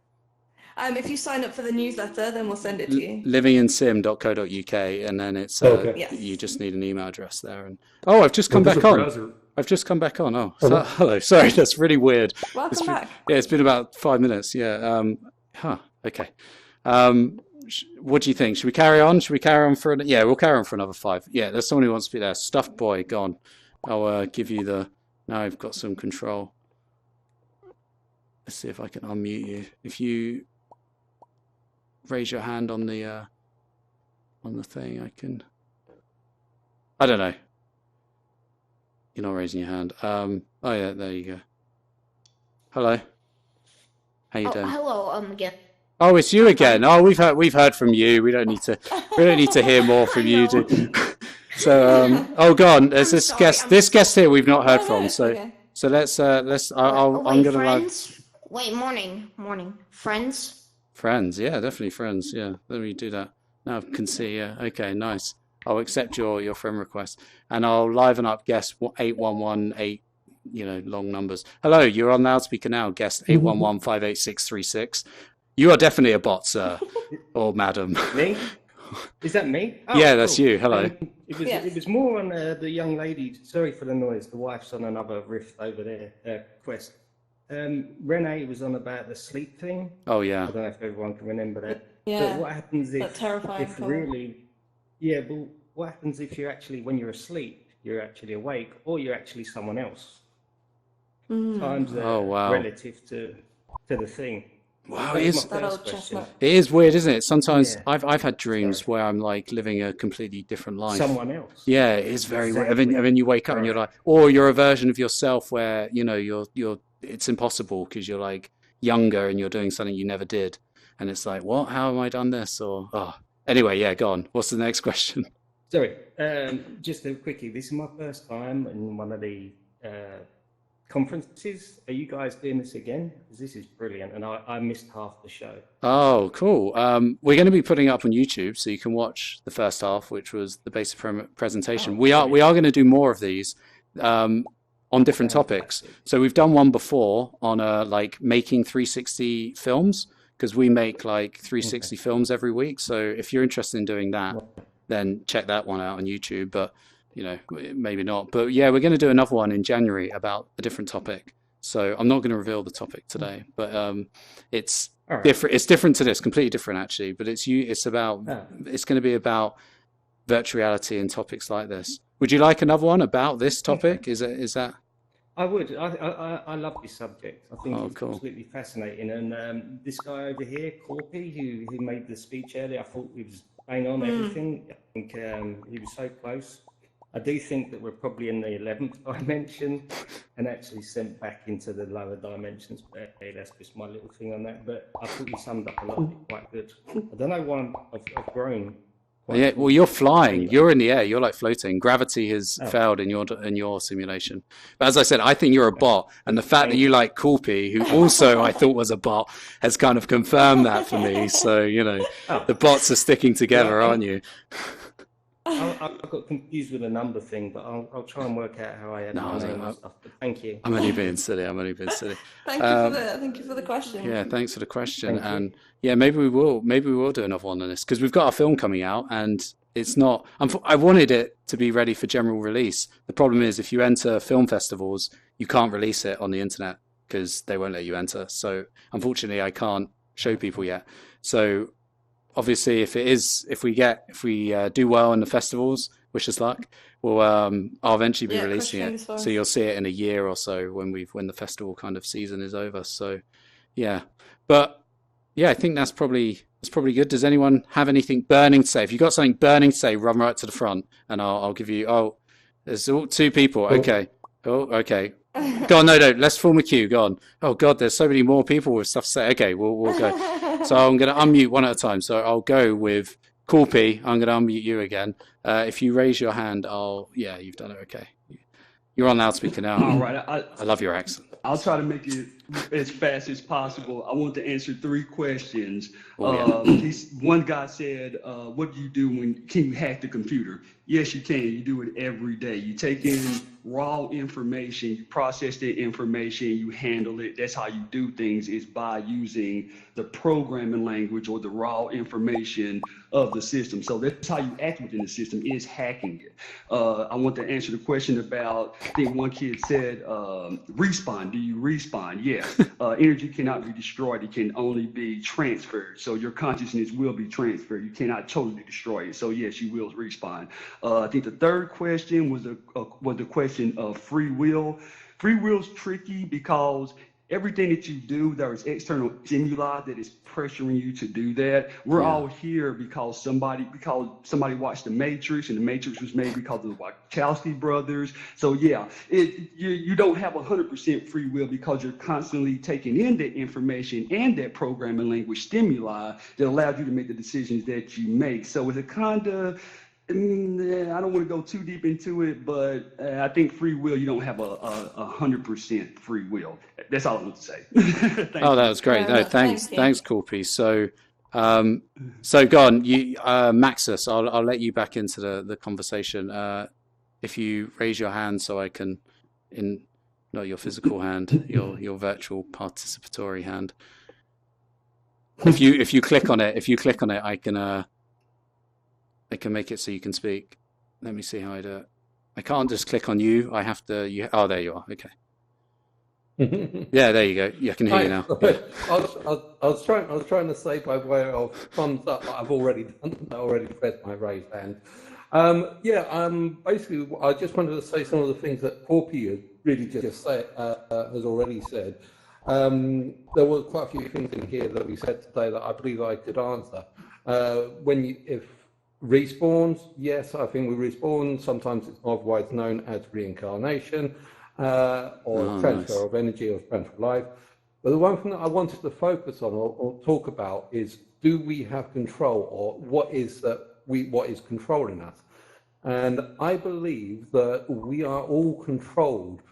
If you sign up for the newsletter, then we'll send it to you. Livingin.sim.co.uk, and then it's Okay. you just need an email address there. And I've just come back on. Browser. I've just come back on. Hello. Sorry, that's really weird. Welcome back. Yeah, it's been about 5 minutes. Yeah. Okay. What do you think? Should we carry on? Should we carry on for? Yeah, we'll carry on for another 5. Yeah, there's someone who wants to be there. Stuffed boy, gone. I'll give you the. Now I've got some control. Let's see if I can unmute you. If you raise your hand on the thing, I can. I don't know. You're not raising your hand. Oh yeah, there you go. Hello. How you doing? Hello, again. Oh, it's you again. Oh, we've heard from you. We don't need to hear more from you. So go on. There's this guest here we've not heard from. So let's I'm gonna friends? Wait, morning. Friends? Friends, yeah, definitely friends. Yeah, let me do that. Now I can see. Yeah, okay, nice. I'll accept your friend request, and I'll liven up guest 8118. Long numbers. Hello, you're on loudspeaker now. Guest 811-58636. You are definitely a bot, sir, or madam. Me? Is that me? Oh, yeah, that's you. Hello. It was more on the young lady. Sorry for the noise. The wife's on another rift over there. Quest. Renee was on about the sleep thing. Oh yeah. I don't know if everyone can remember that. Yeah. But what happens if terrifying but what happens if when you're asleep, you're actually awake, or you're actually someone else? Times relative to the thing. Wow, it is weird, isn't it? Sometimes I've had dreams where I'm like living a completely different life. Someone else. Yeah, it is very weird. And then you wake up and you're like, or you're a version of yourself where you're it's impossible because you're like younger and you're doing something you never did, and it's like, what? How have I done this? Anyway, yeah, go on. What's the next question? Sorry, just a quickie. This is my first time in one of the conferences. Are you guys doing this again? Because this is brilliant, and I missed half the show. Oh, cool. We're going to be putting it up on YouTube, so you can watch the first half, which was the basic presentation. We are going to do more of these on different topics. So we've done one before on like making 360 films, because we make like 360 films every week. So if you're interested in doing that, then check that one out on YouTube. But maybe not. But yeah, we're going to do another one in January about a different topic. So I'm not going to reveal the topic today, but it's different. It's different to this, completely different actually. But it's going to be about virtual reality and topics like this. Would you like another one about this topic? Is that? I would. I love this subject. I think it's completely fascinating. And this guy over here, Corpy, who made the speech earlier, I thought he was bang on everything. I think he was so close. I do think that we're probably in the 11th dimension and actually sent back into the lower dimensions. But hey, that's just my little thing on that. But I thought you summed up a lot of it quite good. I don't know why I've grown. Yeah, well, you're flying. You're in the air. You're like floating. Gravity has failed in your simulation. But as I said, I think you're a bot, and the fact that you like Coolpy, who also I thought was a bot, has kind of confirmed that for me. So the bots are sticking together, aren't you? I got confused with the number thing, but I'll try and work out how I add my name and stuff. But thank you. I'm only being silly. Thank you for the question. Yeah, thanks for the question. And yeah, maybe we will do another one on this, because we've got a film coming out, and it's not. I wanted it to be ready for general release. The problem is, if you enter film festivals, you can't release it on the internet because they won't let you enter. So unfortunately, I can't show people yet. So obviously, if we do well in the festivals, wish us luck. I'll eventually be releasing it, so you'll see it in a year or so when the festival kind of season is over. So, yeah, but yeah, I think that's probably good. Does anyone have anything burning to say? If you've got something burning to say, run right to the front, and I'll give you. Oh, there's 2 people. Okay. Oh, okay. Go on, no, let's form a queue. Go on. Oh God, there's so many more people with stuff to say. Okay, we'll go. So I'm going to unmute one at a time. So I'll go with Coolpy. I'm going to unmute you again. If you raise your hand, you've done it. Okay. You're on loudspeaker now. All right. I love your accent. I'll try to make it as fast as possible. I want to answer 3 questions. Oh, yeah. One guy said, what do you do can you hack the computer? Yes, you can. You do it every day. You take in raw information, you process that information, you handle it. That's how you do things, is by using the programming language or the raw information of the system. So that's how you act within the system, is hacking it. I want to answer the question about, I think one kid said, respawn. Do you respawn? Yes. Energy cannot be destroyed. It can only be transferred. So your consciousness will be transferred. You cannot totally destroy it. So yes, you will respawn. I think the third question was the question of free will. Free will's tricky because everything that you do, there is external stimuli that is pressuring you to do that. We're all here because somebody watched The Matrix, and The Matrix was made because of the Wachowski brothers. So yeah, you don't have 100% free will because you're constantly taking in that information and that programming language stimuli that allows you to make the decisions that you make. So it's a kind of, I don't want to go too deep into it, but I think free will, you don't have a 100% free will. That's all I want to say. Oh, that was great. No, thanks, Corpy. So, so go on, you, Maxus. I'll let you back into the conversation. If you raise your hand, so I can, not your physical hand, your virtual participatory hand. If you click on it, I can make it so you can speak. Let me see how I do it. I can't just click on you. I have to. Oh, there you are. Okay. Yeah, there you go. Yeah, I can hear you now. Yeah. I was trying to say by way of thumbs up, but I've already done. I already pressed my raised hand. Basically, I just wanted to say some of the things that Corpy has really just said, has already said. There was quite a few things in here that we said today that I believe I could answer. If respawns, yes, I think we respawn. Sometimes it's otherwise known as reincarnation, or transfer of energy or transfer of life. But the one thing that I wanted to focus on or talk about is, do we have control, or what is controlling us? And I believe that we are all controlled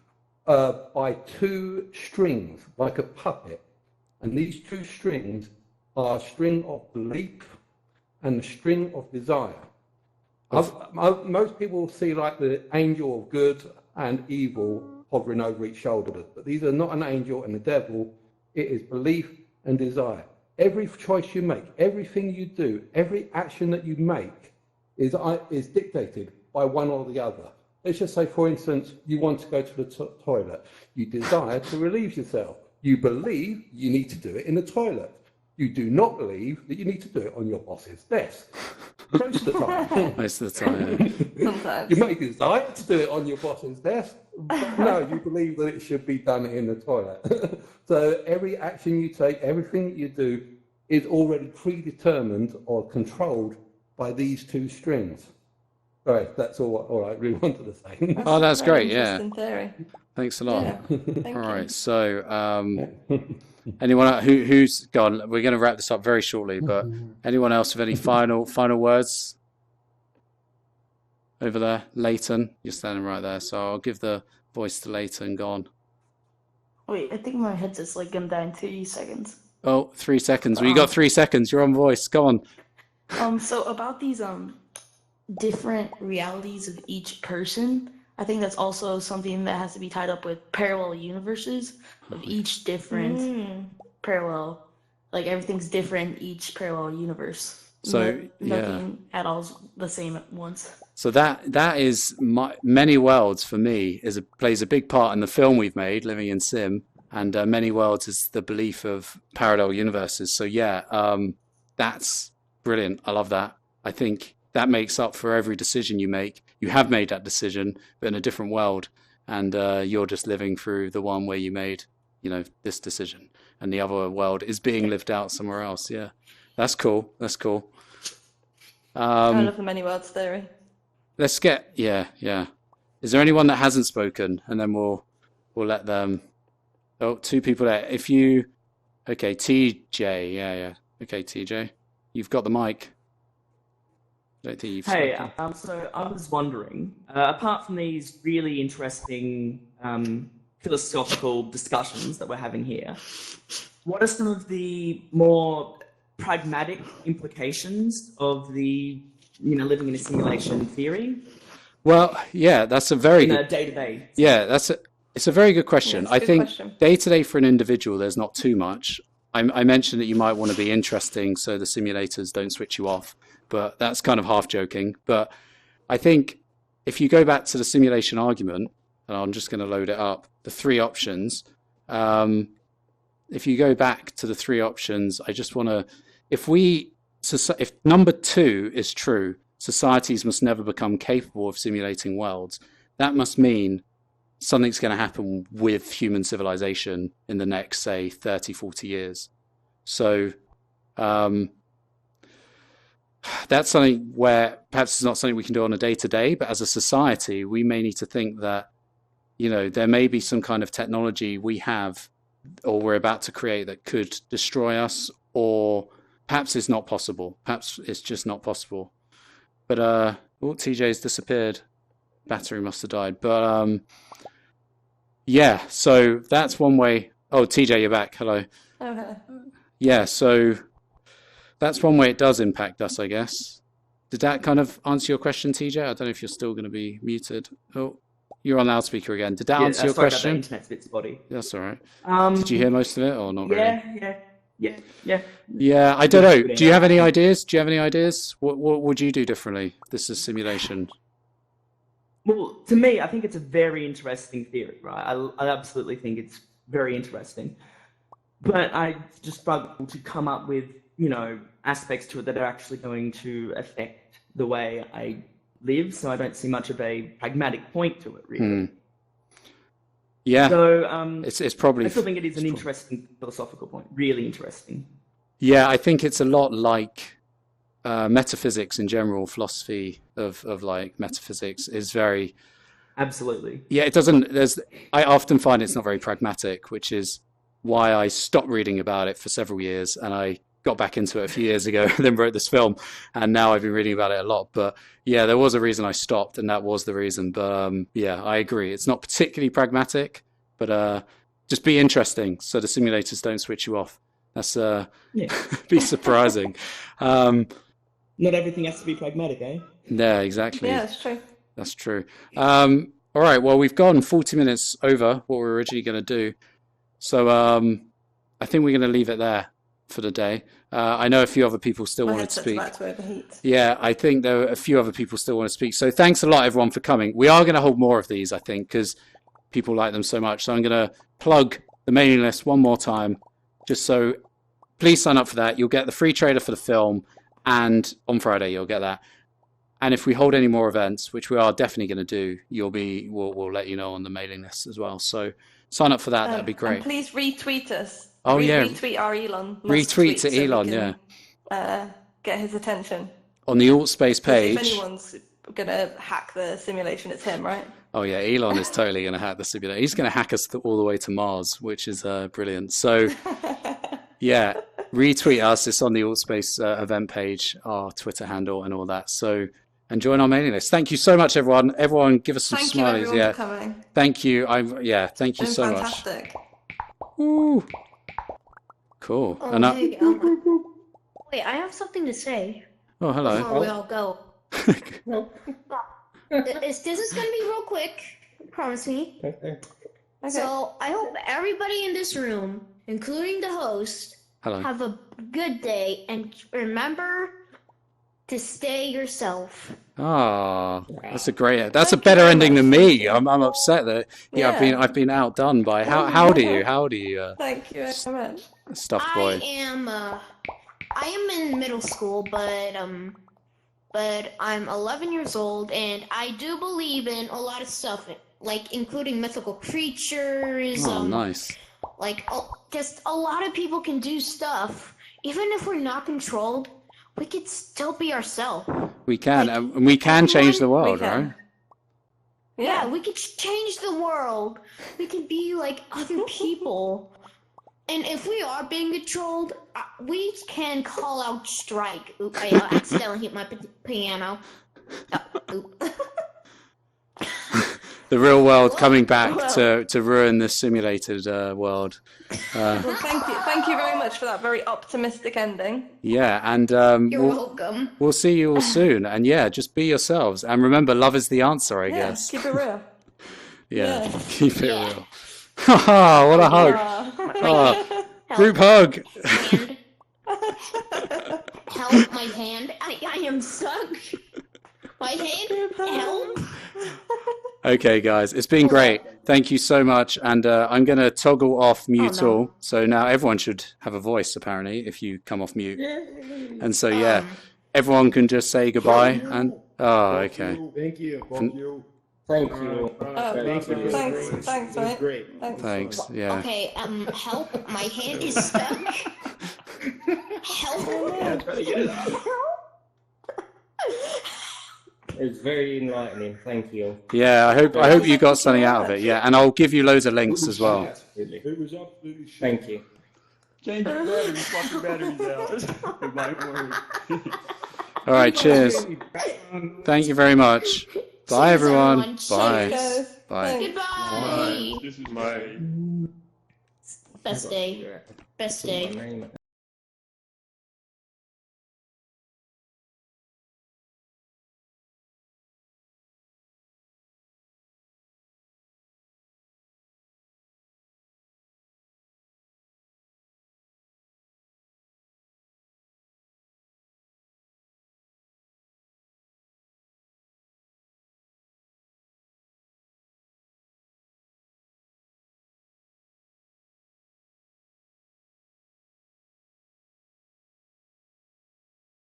by two strings, like a puppet. And these two strings are a string of belief and the string of desire. Most people see like the angel of good and evil hovering over each shoulder, but these are not an angel and the devil. It is belief and desire. Every choice you make, everything you do, every action that you make is dictated by one or the other. Let's just say, for instance, you want to go to the toilet. You desire to relieve yourself. You believe you need to do it in the toilet. You do not believe that you need to do it on your boss's desk. Most of the time. Most of the time, yeah. Sometimes. You may desire to do it on your boss's desk, but no, you believe that it should be done in the toilet. So every action you take, everything that you do is already predetermined or controlled by these two strings. All right, that's all I really wanted to say. Oh, that's great, yeah. Theory. Thanks a lot. Yeah, thank all you. right, so anyone who's gone? We're going to wrap this up very shortly, but anyone else with any final words? Over there, Leighton, you're standing right there, so I'll give the voice to Leighton. Go on. Wait, I think my headset's like gonna die in 3 seconds. Oh, 3 seconds. Well, you got 3 seconds. You're on voice. Go on. So about these different realities of each person, I think that's also something that has to be tied up with parallel universes of each different parallel. Like everything's different in each parallel universe. So nothing at all is the same at once. So that is Many Worlds for me plays a big part in the film we've made, Living in Sim, and Many Worlds is the belief of parallel universes. So that's brilliant. I love that. I think that makes up for every decision you make. You have made that decision, but in a different world, and you're just living through the one where you made, this decision, and the other world is being lived out somewhere else. Yeah, that's cool. That's cool. I love the many worlds theory. Let's get yeah. Is there anyone that hasn't spoken, and then we'll let them. Oh, 2 people there. Okay, TJ. Yeah. Okay, TJ, you've got the mic. Don't think you've spoken. So I was wondering, apart from these really interesting philosophical discussions that we're having here, what are some of the more pragmatic implications of the living in a simulation theory? Well, yeah, that's a very good day-to-day. Yeah, it's a very good question. Yeah, I it's a good think question. day-to-day for an individual, there's not too much. I mentioned that you might want to be interesting so the simulators don't switch you off, but that's kind of half joking. But I think if you go back to the simulation argument, and I'm just going to load it up, the three options. If you go back to the three options, I just want to, if number 2 is true, societies must never become capable of simulating worlds. That must mean something's going to happen with human civilization in the next, say, 30, 40 years. So that's something where perhaps it's not something we can do on a day-to-day, but as a society, we may need to think that, there may be some kind of technology we have or we're about to create that could destroy us, or perhaps it's not possible. Perhaps it's just not possible. But, TJ's disappeared. Battery must have died. But, yeah, so that's one way. Oh, TJ, you're back. Hello. Okay. Yeah, so that's one way it does impact us, I guess. Did that kind of answer your question, TJ? I don't know if you're still going to be muted. Oh, you're on loudspeaker again. Did that answer your sorry question? About that internet's a bit spotty. That's all right. Did you hear most of it or not really? Yeah. Yeah, I don't know. Do you have any ideas? What would you do differently? This is simulation. Well, to me, I think it's a very interesting theory, right? I absolutely think it's very interesting. But I just struggle to come up with, aspects to it that are actually going to affect the way I live, so I don't see much of a pragmatic point to it, really. Yeah. So it's probably. I still think it is an interesting philosophical point, really interesting. Yeah, I think it's a lot like metaphysics in general. Philosophy of like metaphysics is very. Absolutely. Yeah, it doesn't. I often find it's not very pragmatic, which is why I stopped reading about it for several years, and I got back into it a few years ago, and then wrote this film, and now I've been reading about it a lot. But yeah, there was a reason I stopped, and that was the reason. But yeah, I agree. It's not particularly pragmatic, but just be interesting so the simulators don't switch you off. That's be surprising. Not everything has to be pragmatic, eh? Yeah, exactly. Yeah, that's true. That's true. All right, well, we've gone 40 minutes over what we were originally going to do. So I think we're going to leave it there for the day. I know a few other people still wanted to speak. About to overheat. Yeah, I think there are a few other people still want to speak. So thanks a lot, everyone, for coming. We are going to hold more of these, I think, because people like them so much. So I'm going to plug the mailing list one more time, just so please sign up for that. You'll get the free trailer for the film, and on Friday you'll get that. And if we hold any more events, which we are definitely going to do, we'll let you know on the mailing list as well. So sign up for that. That'd be great. And please retweet us. Oh, yeah. Retweet our Elon. Retweet to Elon, yeah. Get his attention. On the Altspace page. If anyone's going to hack the simulation, it's him, right? Oh, yeah. Elon is totally going to hack the simulation. He's going to hack us all the way to Mars, which is brilliant. So, yeah, retweet us. It's on the Altspace event page, our Twitter handle and all that. So, and join our mailing list. Thank you so much, everyone. Everyone, give us some smileys. Thank you, everyone, for coming. Thank you. Thank you so fantastic. much. Woo. Cool. Oh, hey, wait, I have something to say. Oh, hello. Before we all go. This is going to be real quick. Promise me. Okay. So I hope everybody in this room, including the host, have a good day, and remember to stay yourself. Oh, that's a better ending than me. I'm upset that I've been outdone by how old are you? Thank you very much. Stuffed boy. I am in middle school, but I'm 11 years old, and I do believe in a lot of stuff, like including mythical creatures. Oh, nice. Like just a lot of people can do stuff, even if we're not controlled. We could still be ourselves. We can, and we can change the world, right? Yeah, we could change the world. We could be like other people. And if we are being controlled, we can call out strike. Oop, I accidentally hit my piano. The real world coming back to ruin this simulated world. Well, thank you very much. much for that very optimistic ending. Yeah, and You're welcome. We'll see you all soon. And yeah, just be yourselves. And remember, love is the answer, I Yeah, guess. keep it real. Yeah, Yeah. keep it real. Haha, what a hug. Oh, group hug. Help, my hand. I am stuck. My hand, help. Okay, guys, it's been great. Thank you so much. And I'm going to toggle off mute all. So now everyone should have a voice, apparently, if you come off mute. And so, yeah, everyone can just say goodbye. And okay. Thank you. Thank you. Thanks, mate. Great. Thanks, yeah. Okay, help, my hand is stuck. Help. It's very enlightening. Thank you. Yeah, I hope you got something out of it. Yeah, and I'll give you loads of links as well. It was absolutely shit. Thank you. Change your batteries, swap your batteries out. It might work. All right, cheers. Thank you very much. Bye, everyone. Bye. Bye. Goodbye. This is my Best day. Best day.